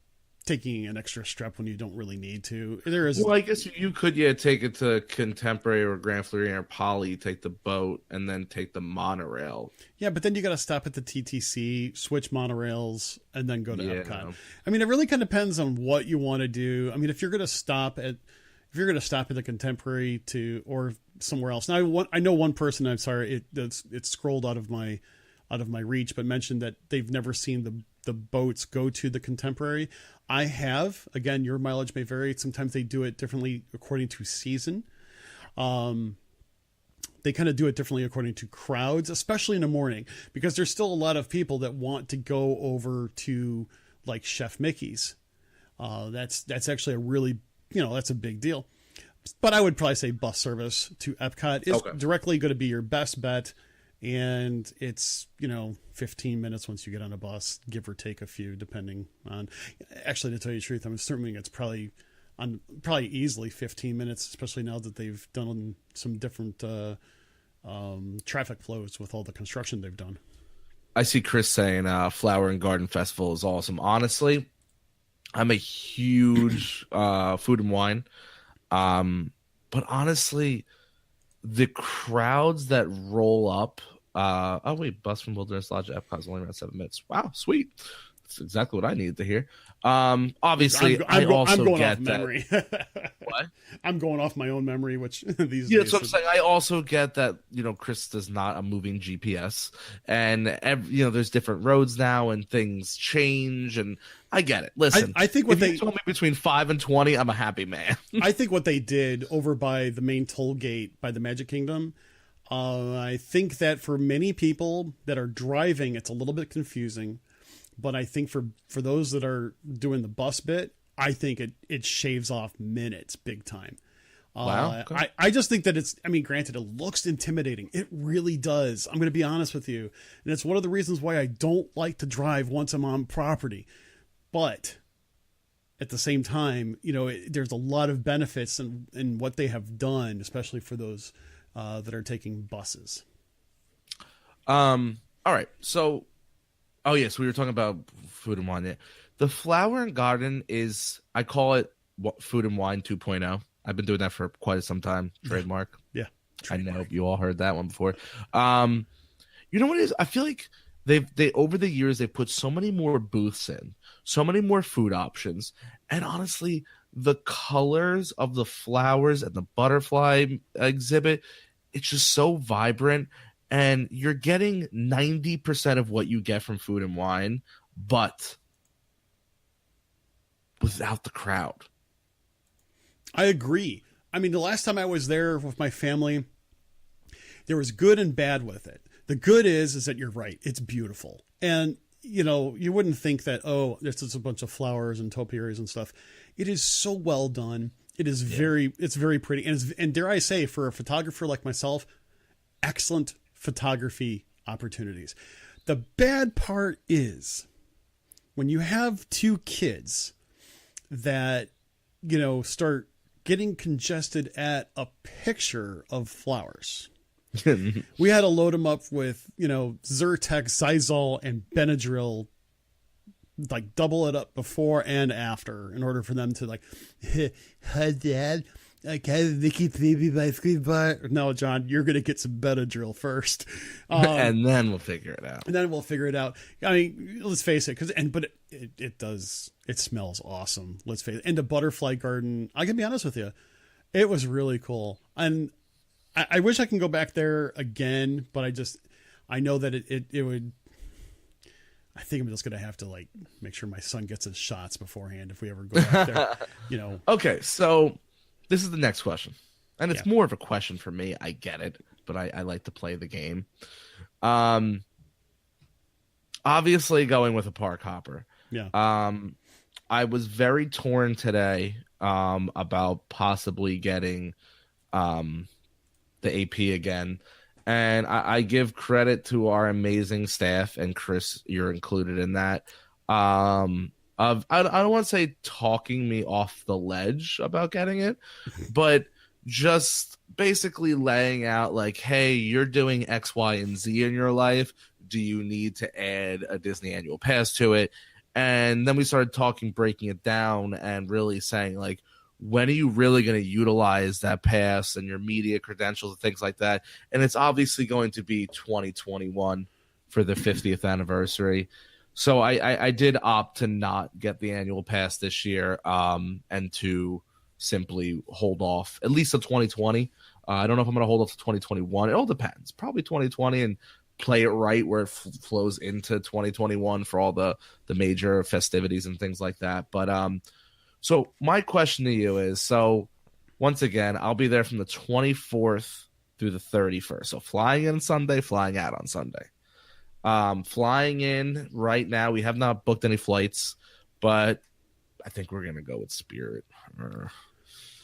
taking an extra strep when you don't really need to. There is. Well, I guess you could take it to Contemporary or Grand Floridian or Poly, take the boat, and then take the monorail. Yeah, but then you got to stop at the TTC, switch monorails, and then go to Epcot. No. I mean, it really kind of depends on what you want to do. I mean, if you're going to stop at the Contemporary or somewhere else. Now, I know one person. I'm sorry, it scrolled out of my reach, but mentioned that they've never seen the boats go to the Contemporary. I have. Again, your mileage may vary. Sometimes they do it differently according to season. They kind of do it differently according to crowds, especially in the morning, because there's still a lot of people that want to go over to like Chef Mickey's. That's actually a really, that's a big deal. But I would probably say bus service to Epcot is directly going to be your best bet. And it's, 15 minutes once you get on a bus, give or take a few, depending on, actually, to tell you the truth, I'm assuming it's probably easily 15 minutes, especially now that they've done some different traffic flows with all the construction they've done. I see Chris saying Flower and Garden Festival is awesome. Honestly, I'm a huge food and wine. But honestly, the crowds that roll up. Bus from Wilderness Lodge to Epcot is only around 7 minutes. Wow, sweet. That's exactly what I needed to hear. Obviously, I'm going off memory. What? I'm going off my own memory, which these days. That's what I'm saying. I also get that, Chris is not a moving GPS, and there's different roads now, and things change, and I get it. Listen, I think if you told me between 5 and 20, I'm a happy man. I think what they did over by the main toll gate by the Magic Kingdom. I think that for many people that are driving, it's a little bit confusing. But I think for those that are doing the bus bit, I think it shaves off minutes big time. Wow. Okay. I just think that granted, it looks intimidating. It really does. I'm going to be honest with you. And it's one of the reasons why I don't like to drive once I'm on property. But at the same time, there's a lot of benefits in what they have done, especially for those that are taking buses. All right. So, yes, we were talking about food and wine. Yeah. The Flower and Garden is, I call it Food and Wine 2.0. I've been doing that for quite some time. Trademark. Yeah. Trademark. I know you all heard that one before. You know what it is? I feel like they over the years, they put so many more booths in, so many more food options. And honestly, the colors of the flowers and the butterfly exhibit, it's just so vibrant, and you're getting 90% of what you get from Food and Wine, but without the crowd. I agree. The last time I was there with my family, there was good and bad with it. The good is that you're right. It's beautiful. And, you wouldn't think that, there's just a bunch of flowers and topiaries and stuff. It is so well done. It is it's very pretty. And dare I say, for a photographer like myself, excellent photography opportunities. The bad part is when you have two kids that, start getting congested at a picture of flowers. We had to load them up with, Zyrtec, Zysol, and Benadryl, like double it up before and after in order for them to hi, Dad, I have Mickey's Baby Ice Cream Bar. No, John, you're going to get some Benadryl first. And then we'll figure it out. Let's face it, but it smells awesome. Let's face it. And the Butterfly Garden, I can be honest with you, it was really cool. And I wish I can go back there again, but I know that it would. I think I'm just going to have to make sure my son gets his shots beforehand if we ever go back there, Okay. So this is the next question, and it's more of a question for me. I get it, but I like to play the game. Obviously going with a park hopper. Yeah. I was very torn today, about possibly getting, the AP again. And I give credit to our amazing staff, and Chris, you're included in that. I don't want to say talking me off the ledge about getting it, but just basically laying out hey, you're doing X, Y, and Z in your life. Do you need to add a Disney annual pass to it? And then we started breaking it down and really saying, like, when are you really going to utilize that pass and your media credentials and things like that? And it's obviously going to be 2021 for the 50th anniversary. So I did opt to not get the annual pass this year, and to simply hold off at least to 2020. I don't know if I'm going to hold off to 2021. It all depends. Probably 2020, and play it right where it flows into 2021 for all the major festivities and things like that. But so my question to you is, so once again, I'll be there from the 24th through the 31st. So flying in Sunday, flying out on Sunday. Flying in right now, we have not booked any flights, but I think we're going to go with Spirit.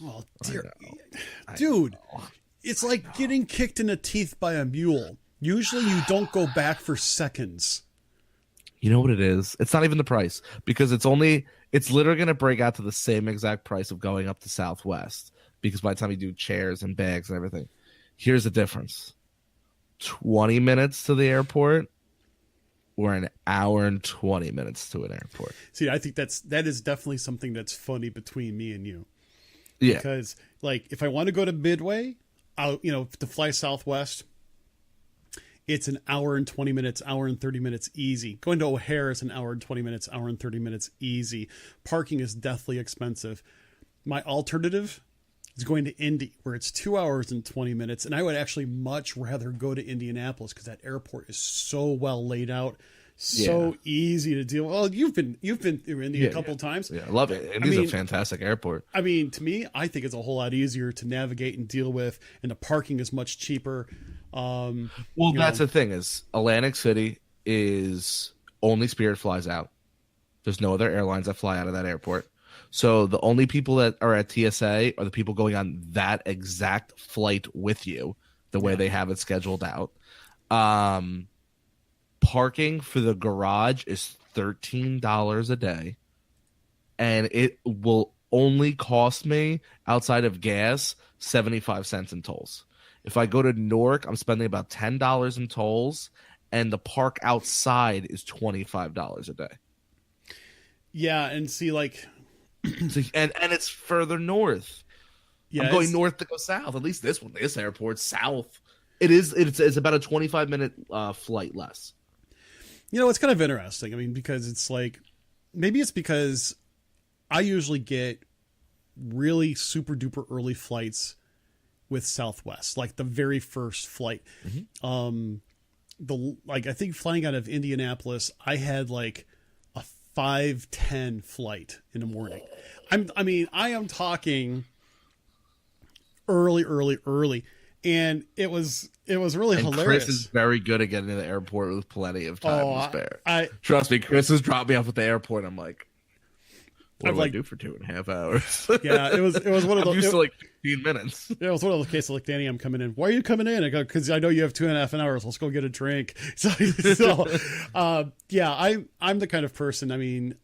Oh, dear. Dude, it's like getting kicked in the teeth by a mule. Usually you don't go back for seconds. You know what it is? It's not even the price, because it's literally going to break out to the same exact price of going up to Southwest, because by the time you do chairs and bags and everything, here's the difference. 20 minutes to the airport or an hour and 20 minutes to an airport. See, I think that is definitely something that's funny between me and you. Yeah. Because, like, if I want to go to Midway, to fly Southwest, it's an hour and 20 minutes, hour and 30 minutes easy. Going to O'Hare is an hour and 20 minutes, hour and 30 minutes easy. Parking is deathly expensive. My alternative is going to Indy, where it's 2 hours and 20 minutes. And I would actually much rather go to Indianapolis, because that airport is so well laid out, so easy to deal with. Well, you've been through Indy a couple times. Yeah, I love it. Indy's a fantastic airport. I mean, to me, I think it's a whole lot easier to navigate and deal with, and the parking is much cheaper. That's the thing, is Atlantic City is only Spirit flies out. There's no other airlines that fly out of that airport. So the only people that are at TSA are the people going on that exact flight with you, the way they have it scheduled out. Parking for the garage is $13 a day, and it will only cost me, outside of gas, 75 cents in tolls. If I go to Newark, I'm spending about $10 in tolls, and the park outside is $25 a day. Yeah, and see, like, and it's further north. Yeah, I'm going north to go south. At least this airport's south. It's about a 25-minute flight less. It's kind of interesting. I mean, because it's like, maybe it's because I usually get really super duper early flights with Southwest, like the very first flight. Mm-hmm. I think flying out of Indianapolis, I had like a 5:10 flight in the morning. I am talking early. And it was really hilarious. Chris is very good at getting to the airport with plenty of time to spare. Trust me, Chris has dropped me off at the airport. I'm like, what do I do for 2.5 hours? Yeah, it was one of those. I'm used to like 15 minutes. It was one of those cases like, Danny, I'm coming in. Why are you coming in? I go, because I know you have 2.5 hours. Let's go get a drink. I'm the kind of person. I mean,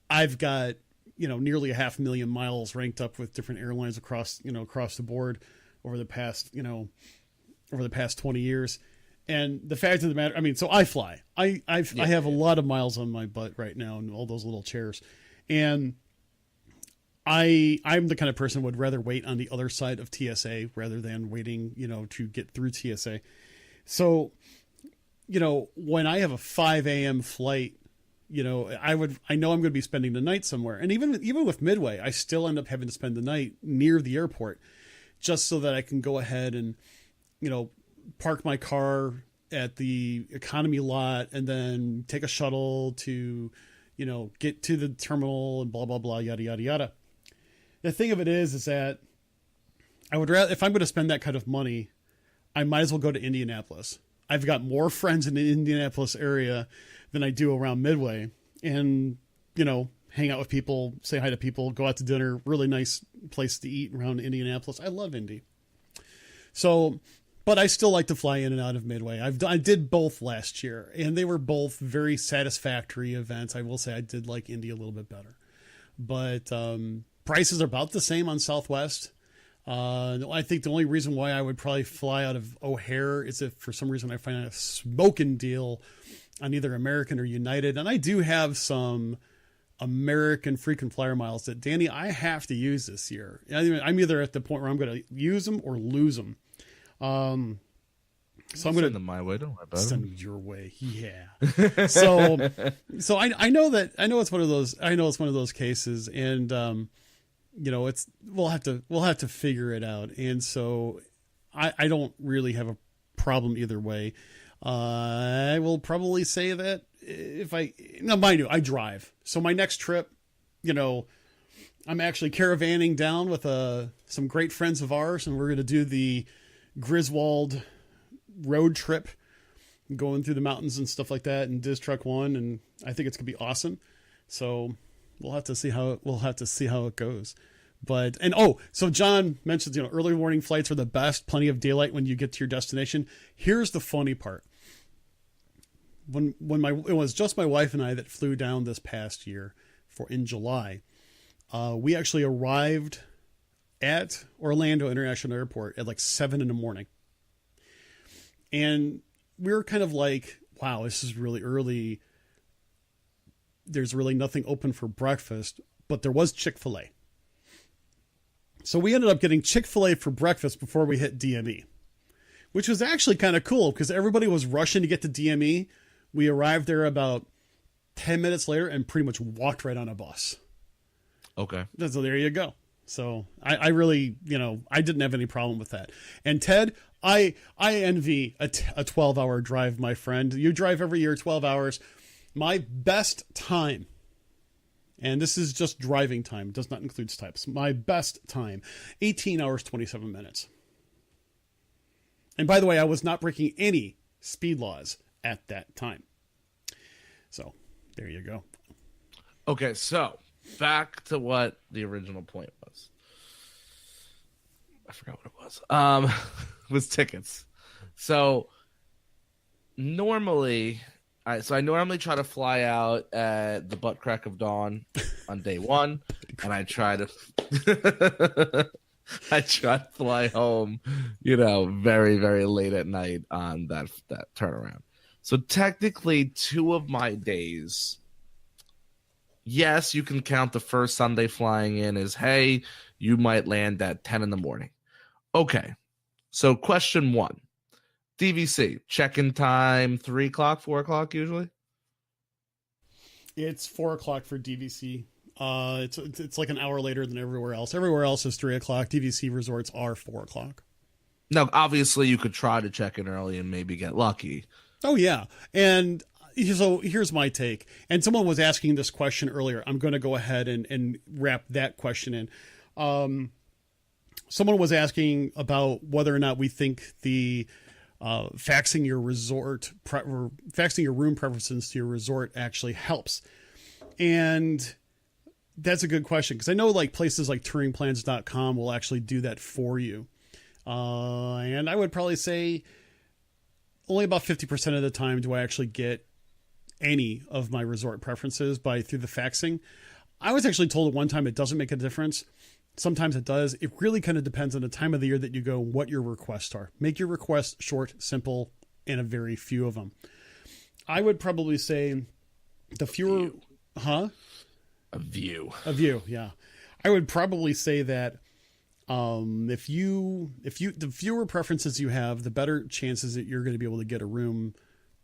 I've got nearly 500,000 miles ranked up with different airlines across the board over the past 20 years. And the fact of the matter, I mean, so I fly. I have a lot of miles on my butt right now and all those little chairs. And I'm the kind of person who would rather wait on the other side of TSA rather than waiting, to get through TSA. So, when I have a 5 a.m. flight, I know I'm going to be spending the night somewhere. And even with Midway, I still end up having to spend the night near the airport, just so that I can go ahead and, park my car at the economy lot and then take a shuttle to, get to the terminal and blah, blah, blah, yada, yada, yada. The thing of it is that I would rather, if I'm going to spend that kind of money, I might as well go to Indianapolis. I've got more friends in the Indianapolis area than I do around Midway, and, hang out with people, say hi to people, go out to dinner, really nice place to eat around Indianapolis. I love Indy. So, but I still like to fly in and out of Midway. I did both last year, and they were both very satisfactory events. I will say I did like Indy a little bit better. But prices are about the same on Southwest. I think the only reason why I would probably fly out of O'Hare is if for some reason I find a smoking deal on either American or United. And I do have some American frequent flyer miles that, Danny, I have to use this year. I'm either at the point where I'm going to use them or lose them. So I'm going to send them my way. Don't worry about send them. them your way. Yeah. So I know it's one of those cases, and we'll have to figure it out. And so I don't really have a problem either way. I will probably say that mind you, I drive. So my next trip, I'm actually caravanning down with some great friends of ours, and we're going to do the Griswold road trip, going through the mountains and stuff like that, and Diz Truck 1, and I think it's going to be awesome. So we'll have to see how it goes. So John mentions, early morning flights are the best, plenty of daylight when you get to your destination. Here's the funny part. When it was just my wife and I that flew down this past year in July, we actually arrived at Orlando International Airport at like 7 a.m. And we were kind of like, wow, this is really early. There's really nothing open for breakfast, but there was Chick-fil-A. So we ended up getting Chick-fil-A for breakfast before we hit DME, which was actually kind of cool because everybody was rushing to get to DME. We arrived there about 10 minutes later and pretty much walked right on a bus. Okay. So there you go. So I really, I didn't have any problem with that. And Ted, I envy a 12-hour drive, my friend. You drive every year 12 hours. My best time, and this is just driving time, does not include types. My best time, 18 hours, 27 minutes. And by the way, I was not breaking any speed laws at that time. So there you go. Okay, so back to what the original point was. I forgot what it was. Was tickets. So normally, I normally try to fly out at the butt crack of dawn on day one, and I try to fly home, very, very late at night on that turnaround. So technically, 2 of my days, yes, you can count the first Sunday flying in as, hey, you might land at 10 a.m. Okay, so question 1. DVC, check-in time, 3 o'clock, 4 o'clock usually? It's 4 o'clock for DVC. It's like an hour later than everywhere else. Everywhere else is 3 o'clock. DVC resorts are 4 o'clock. Now, obviously, you could try to check in early and maybe get lucky. Oh, yeah. And so here's my take. And someone was asking this question earlier. I'm going to go ahead and wrap that question in. Someone was asking about whether or not we think the faxing your room preferences to your resort actually helps. And that's a good question, because I know like places like touringplans.com will actually do that for you. And I would probably say only about 50% of the time do I actually get any of my resort preferences through the faxing. I was actually told at one time it doesn't make a difference. Sometimes it does. It really kind of depends on the time of the year that you go, what your requests are. Make your requests short, simple, and a very few of them. I would probably say the fewer... Huh? A view, yeah. I would probably say that the fewer preferences you have, the better chances that you're going to be able to get a room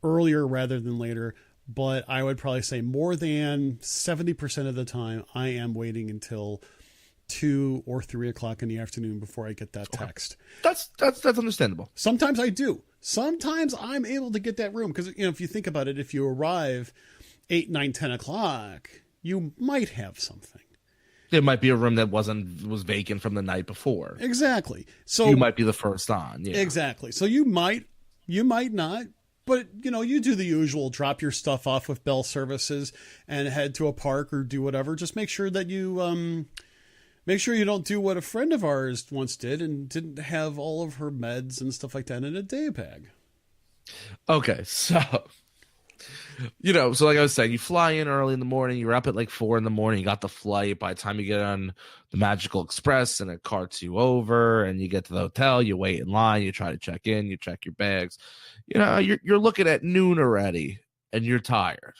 earlier rather than later. But I would probably say more than 70% of the time, I am waiting until 2 or 3 o'clock in the afternoon before I get that text. That's understandable. Sometimes I do. Sometimes I'm able to get that room because, if you think about it, if you arrive 8, 9, 10 o'clock, you might have something. There might be a room that was vacant from the night before. Exactly. So you might be the first on. Yeah. Exactly. So you might not, but you do the usual, drop your stuff off with Bell Services and head to a park or do whatever. Just make sure that you don't do what a friend of ours once did and didn't have all of her meds and stuff like that in a day bag. Okay. So like I was saying, you fly in early in the morning, you're up at like 4 in the morning, you got the flight. By the time you get on the Magical Express and it carts you over and you get to the hotel, you wait in line, you try to check in, you check your bags. You're looking at noon already and you're tired.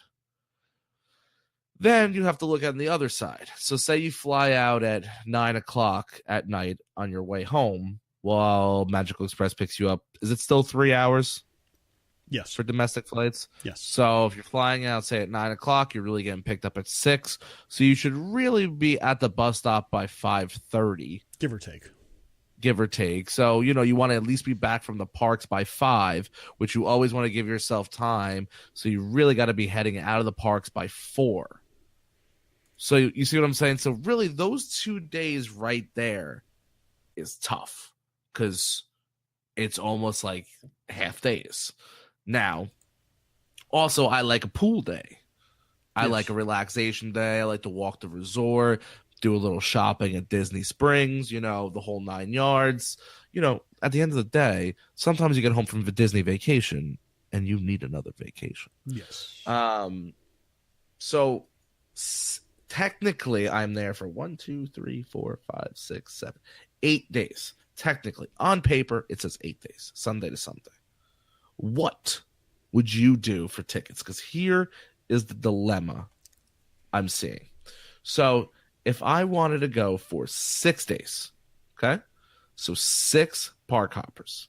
Then you have to look on the other side. So say you fly out at 9 o'clock at night on your way home while Magical Express picks you up. Is it still 3 hours? Yes. For domestic flights? Yes. So if you're flying out, say, at 9 o'clock, you're really getting picked up at 6. So you should really be at the bus stop by 5:30. Give or take. Give or take. So, you want to at least be back from the parks by 5, which you always want to give yourself time. So you really got to be heading out of the parks by 4. So you see what I'm saying? So really, those 2 days right there is tough because it's almost like half days. Now, also, I like a pool day. I like a relaxation day. I like to walk the resort, do a little shopping at Disney Springs, the whole 9 yards. At the end of the day, sometimes you get home from a Disney vacation and you need another vacation. Yes. So technically, I'm there for 1, 2, 3, 4, 5, 6, 7, 8 days. Technically, on paper, it says 8 days, Sunday to Sunday. What would you do for tickets? Because here is the dilemma I'm seeing. So if I wanted to go for 6 days, okay? So 6 park hoppers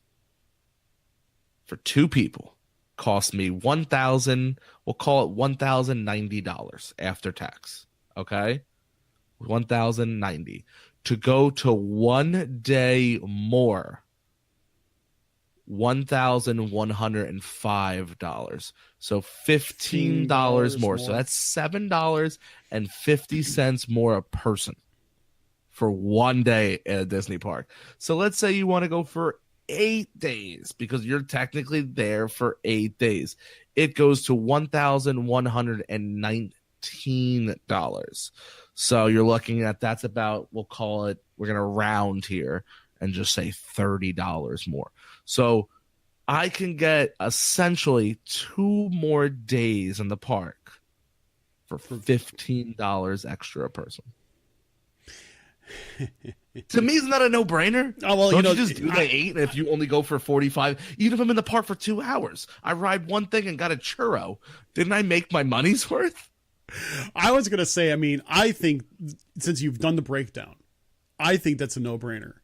for 2 people cost me $1,000, we'll call it $1,090 after tax, okay? $1,090. To go to 1 day more, $1,105. So $15 more. So that's $7.50 more a person for 1 day at a Disney park. So let's say you want to go for 8 days because you're technically there for 8 days. It goes to $1,119. So you're looking at that's about, we'll call it, we're going to round here and just say $30 more. So I can get essentially 2 more days in the park for $15 extra a person. To me, isn't that a no-brainer? Oh, well, Don't you just do the 8 if you only go for 45? Even if I'm in the park for 2 hours, I ride one thing and got a churro. Didn't I make my money's worth? I was going to say, I think since you've done the breakdown, I think that's a no-brainer.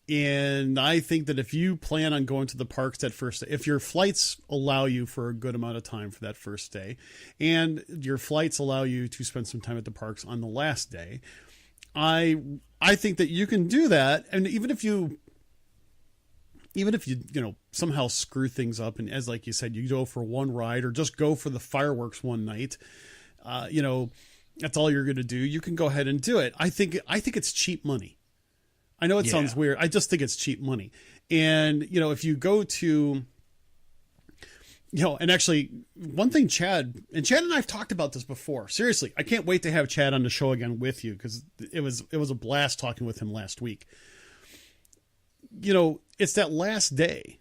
And I think that if you plan on going to the parks that first day, if your flights allow you for a good amount of time for that first day, and your flights allow you to spend some time at the parks on the last day, I think that you can do that. And even if you somehow screw things up, and as like you said, you go for one ride or just go for the fireworks one night, that's all you're going to do. You can go ahead and do it. I think it's cheap money. I know it sounds weird. I just think it's cheap money. And, if you go to, and actually one thing Chad and I have talked about this before. Seriously, I can't wait to have Chad on the show again with you because it was a blast talking with him last week. It's that last day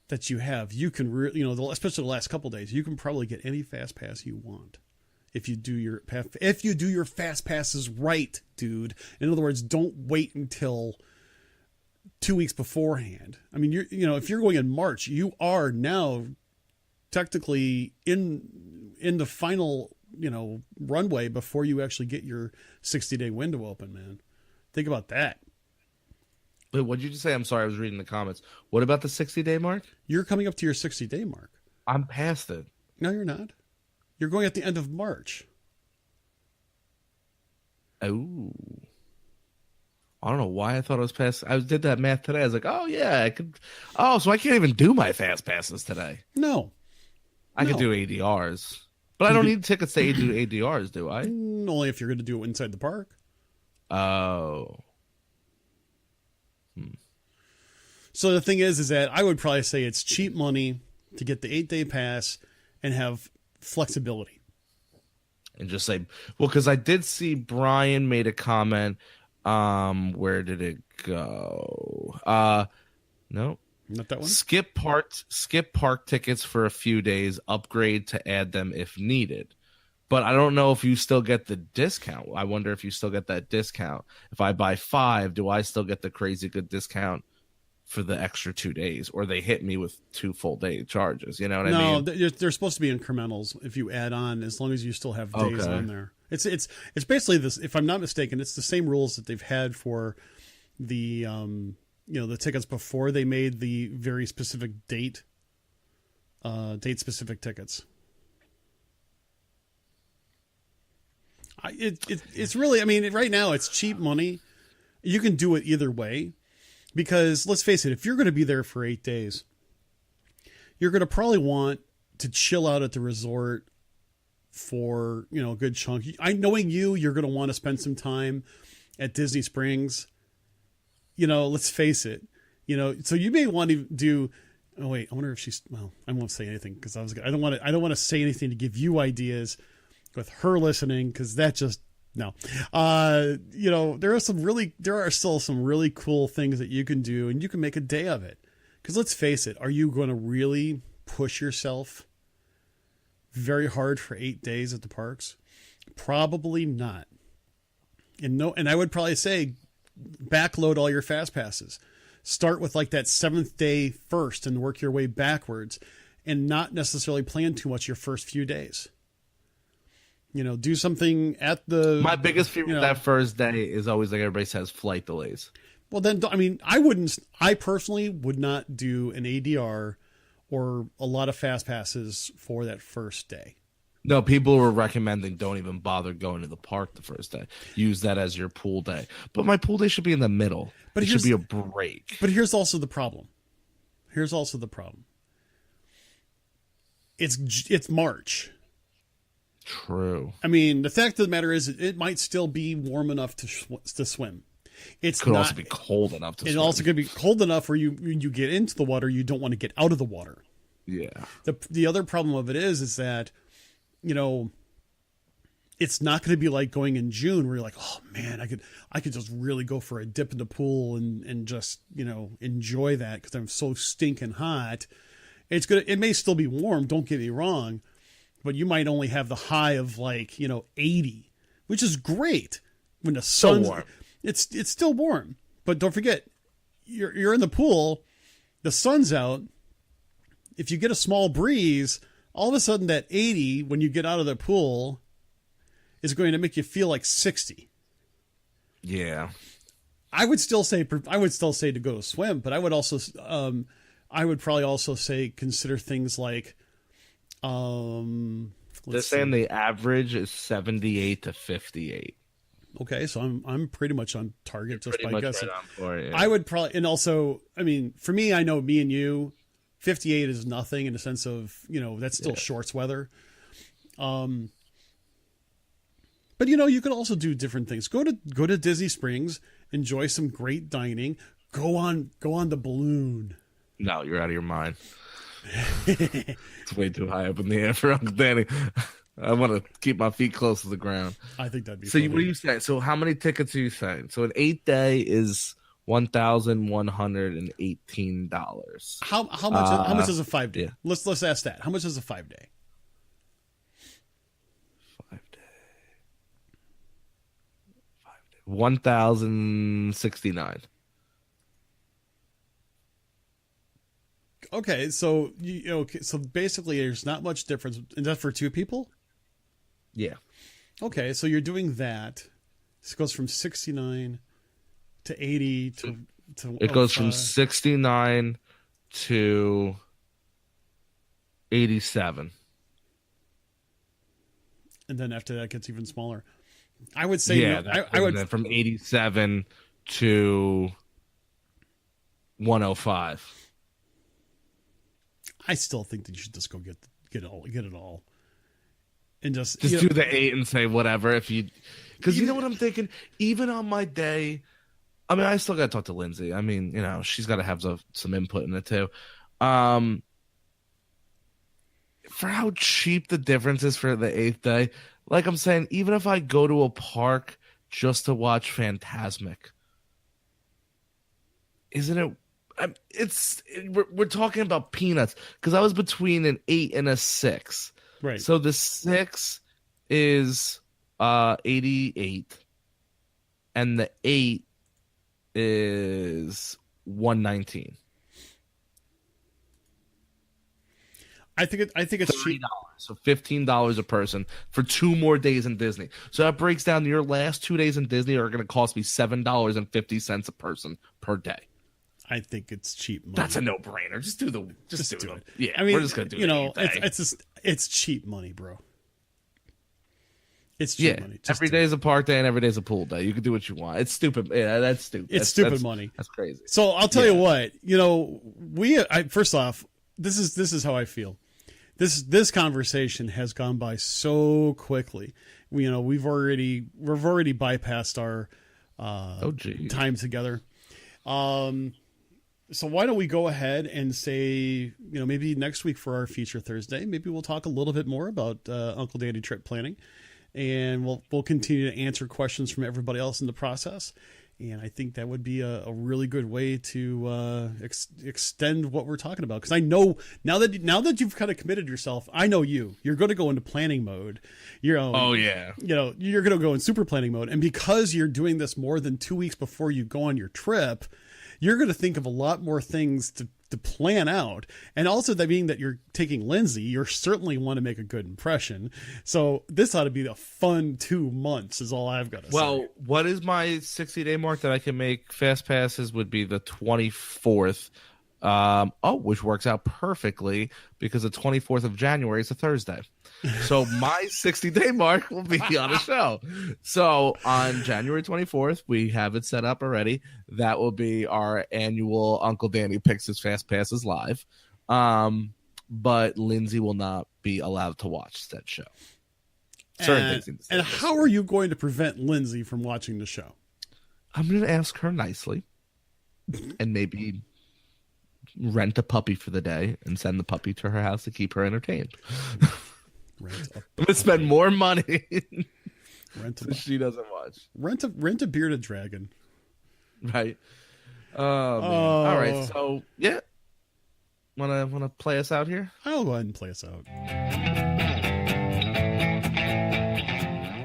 that you have. You can really, especially the last couple of days, you can probably get any fast pass you want. If you do your fast passes right, dude. In other words, don't wait until 2 weeks beforehand. If you're going in March, you are now technically in the final, runway before you actually get your 60-day window open, man. Think about that. Wait, what did you just say? I'm sorry, I was reading the comments. What about the 60-day mark? You're coming up to your 60-day mark. I'm past it. No, you're not. You're going at the end of March. Oh. I don't know why I thought it was past. I did that math today. I was like, oh, yeah, I could. Oh, so I can't even do my fast passes today. No. I could do ADRs. But I don't need tickets to do ADRs, do I? Only if you're going to do it inside the park. Oh. So the thing is that I would probably say it's cheap money to get the 8-day pass and have flexibility. And just say, well, because I did see Brian made a comment. Where did it go? No, not that one. Skip park tickets for a few days, upgrade to add them if needed. But I don't know if you still get the discount. I wonder if you still get that discount. If I buy 5, do I still get the crazy good discount for the extra 2 days, or they hit me with 2 full day charges? You know what I mean? No, they're supposed to be incrementals if you add on, as long as you still have days on there. It's basically this. If I'm not mistaken, it's the same rules that they've had for the the tickets before they made the very specific date specific tickets. It's really, I mean, right now it's cheap money. You can do it either way, because let's face it, if you're going to be there for 8 days, you're going to probably want to chill out at the resort for, a good chunk. Knowing you're going to want to spend some time at Disney Springs. Let's face it, so you may want to do, oh wait, I wonder if I won't say anything because I don't want to say anything to give you ideas with her listening, because that just, no. There are still some really cool things that you can do, and you can make a day of it. Because let's face it, are you going to really push yourself very hard for 8 days at the parks? Probably not. And I would probably say backload all your fast passes. Start with like that 7th day first and work your way backwards, and not necessarily plan too much your first few days. Do something at the... My biggest fear with that first day is always, like everybody says, flight delays. Well, then, I mean, I personally would not do an ADR or a lot of fast passes for that first day. No, people were recommending don't even bother going to the park the first day. Use that as your pool day. But my pool day should be in the middle. But it should be a break. But here's also the problem. It's March. True. I mean, the fact of the matter is, it might still be warm enough to swim. It could also be cold enough to swim. It also could be cold enough where when you get into the water, you don't want to get out of the water. Yeah. The other problem of it is that, it's not going to be like going in June where you're like, oh man, I could just really go for a dip in the pool and just, enjoy that because I'm so stinking hot. It may still be warm, don't get me wrong, but you might only have the high of 80, which is great when the sun's warm. It's still warm, but don't forget, you're in the pool, the sun's out. If you get a small breeze, all of a sudden that 80, when you get out of the pool, is going to make you feel like 60. Yeah. I would still say to go to swim, but I would probably also say consider things like, they're saying the average is 78 to 58. Okay, so I'm pretty much on target just by guessing. Right on for it, yeah. I would probably, and also, I mean, for me, I know me and you, 58 is nothing in the sense of, that's still shorts weather. But you could also do different things. Go to Disney Springs, enjoy some great dining, go on the balloon. No, you're out of your mind. It's way too high up in the air for Uncle Danny. I want to keep my feet close to the ground. I think that'd be so. Funny. What are you saying? So how many tickets are you saying? So an 8 day is $1,118. How much is a 5 day? Yeah. Let's ask that. How much is a 5 day? 5 day. 1,069. Okay, so so basically, there's not much difference. Is that for 2 people? Yeah. Okay, so you're doing that. This goes from 69 to 80 to it goes from 69 to 87. And then after that, it gets even smaller. I would say, I would then from 87 to 105. I still think that you should just go get it all, and just do the 8 and say whatever. Because you know what I'm thinking. Even on my day, I mean, I still got to talk to Lindsay. I mean, she's got to have some input in it too. For how cheap the difference is for the 8th day, like I'm saying, even if I go to a park just to watch Phantasmic, isn't it? We're talking about peanuts because I was between an 8 and a 6. Right. So the 6 is 88, and the 8 is 119. I think it's $30, cheap. so $15 a person for 2 more days in Disney. So that breaks down to your last 2 days in Disney are going to cost me $7.50 a person per day. I think it's cheap money. That's a no-brainer. Just do it. Yeah, I mean, we're just gonna do it. It's cheap money, bro. It's cheap money. Every day is a park day and every day is a pool day. You can do what you want. It's stupid. Yeah, that's stupid. It's stupid money. That's crazy. So I'll tell you what. First off, this is how I feel. This conversation has gone by so quickly. We've already bypassed our time together. So why don't we go ahead and say, maybe next week for our feature Thursday, maybe we'll talk a little bit more about Uncle Danny trip planning, and we'll continue to answer questions from everybody else in the process. And I think that would be a really good way to extend what we're talking about. Because I know now that you've kind of committed yourself, I know you're going to go into planning mode. Oh yeah. You're going to go in super planning mode, and because you're doing this more than 2 weeks before you go on your trip, you're going to think of a lot more things to plan out. And also that being that you're taking Lindsay, you certainly want to make a good impression. So this ought to be a fun 2 months is all I've got to say. Well, what is my 60-day mark that I can make fast passes would be the 24th. Which works out perfectly because the 24th of January is a Thursday. So my 60-day mark will be on a show. So on January 24th, we have it set up already. That will be our annual Uncle Danny Picks His Fast Passes live. But Lindsay will not be allowed to watch that show. And how are you going to prevent Lindsay from watching the show? I'm going to ask her nicely and maybe rent a puppy for the day and send the puppy to her house to keep her entertained. I'm gonna spend more money so she doesn't watch. Rent a bearded dragon. Right. Oh, man. All right. So yeah, wanna play us out here? I'll go ahead and play us out.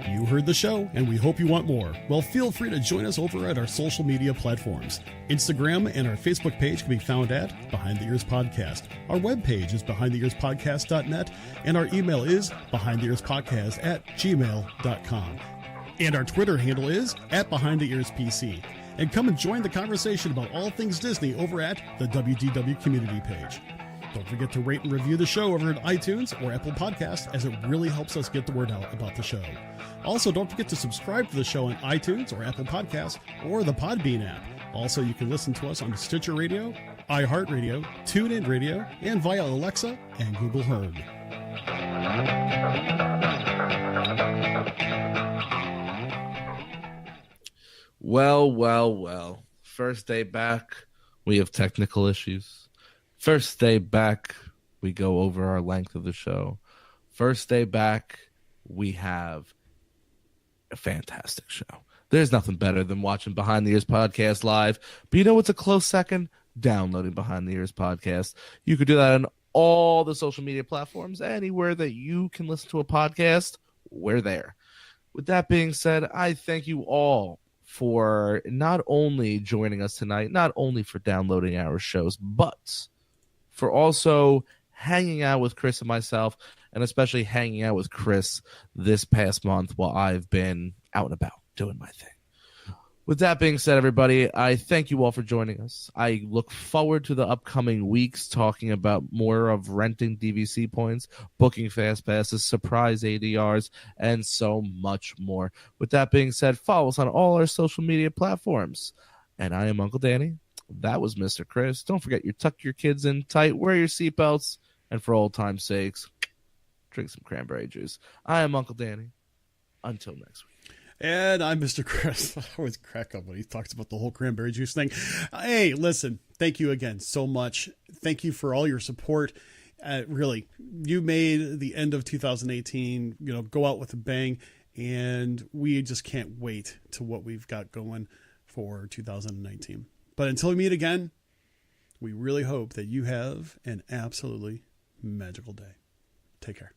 You heard the show, and we hope you want more. Well, feel free to join us over at our social media platforms. Instagram and our Facebook page can be found at Behind the Ears Podcast. Our webpage is behindtheearspodcast.net, and our email is behindtheearspodcast@gmail.com. And our Twitter handle is @BehindTheEarsPC. And come and join the conversation about all things Disney over at the WDW community page. Don't forget to rate and review the show over at iTunes or Apple Podcasts, as it really helps us get the word out about the show. Also, don't forget to subscribe to the show on iTunes or Apple Podcasts or the Podbean app. Also, you can listen to us on Stitcher Radio, iHeartRadio, TuneIn Radio, and via Alexa and Google Home. Well. First day back, we have technical issues. First day back, we go over our length of the show. First day back, we have a fantastic show. There's nothing better than watching Behind the Ears Podcast live. But you know what's a close second? Downloading Behind the Ears Podcast. You could do that on all the social media platforms. Anywhere that you can listen to a podcast, we're there. With that being said, I thank you all for not only joining us tonight, not only for downloading our shows, but for also hanging out with Chris and myself, and especially hanging out with Chris this past month while I've been out and about doing my thing. With that being said, everybody, I thank you all for joining us. I look forward to the upcoming weeks talking about more of renting DVC points, booking fast passes, surprise ADRs, and so much more. With that being said, follow us on all our social media platforms. And I am Uncle Danny. That was Mr. Chris. Don't forget, tuck your kids in tight, wear your seatbelts, and for old time's sakes, drink some cranberry juice. I am Uncle Danny. Until next week. And I'm Mr. Chris. I always crack up when he talks about the whole cranberry juice thing. Hey, listen, thank you again so much. Thank you for all your support. Really, you made the end of 2018, go out with a bang, and we just can't wait to what we've got going for 2019. But until we meet again, we really hope that you have an absolutely magical day. Take care.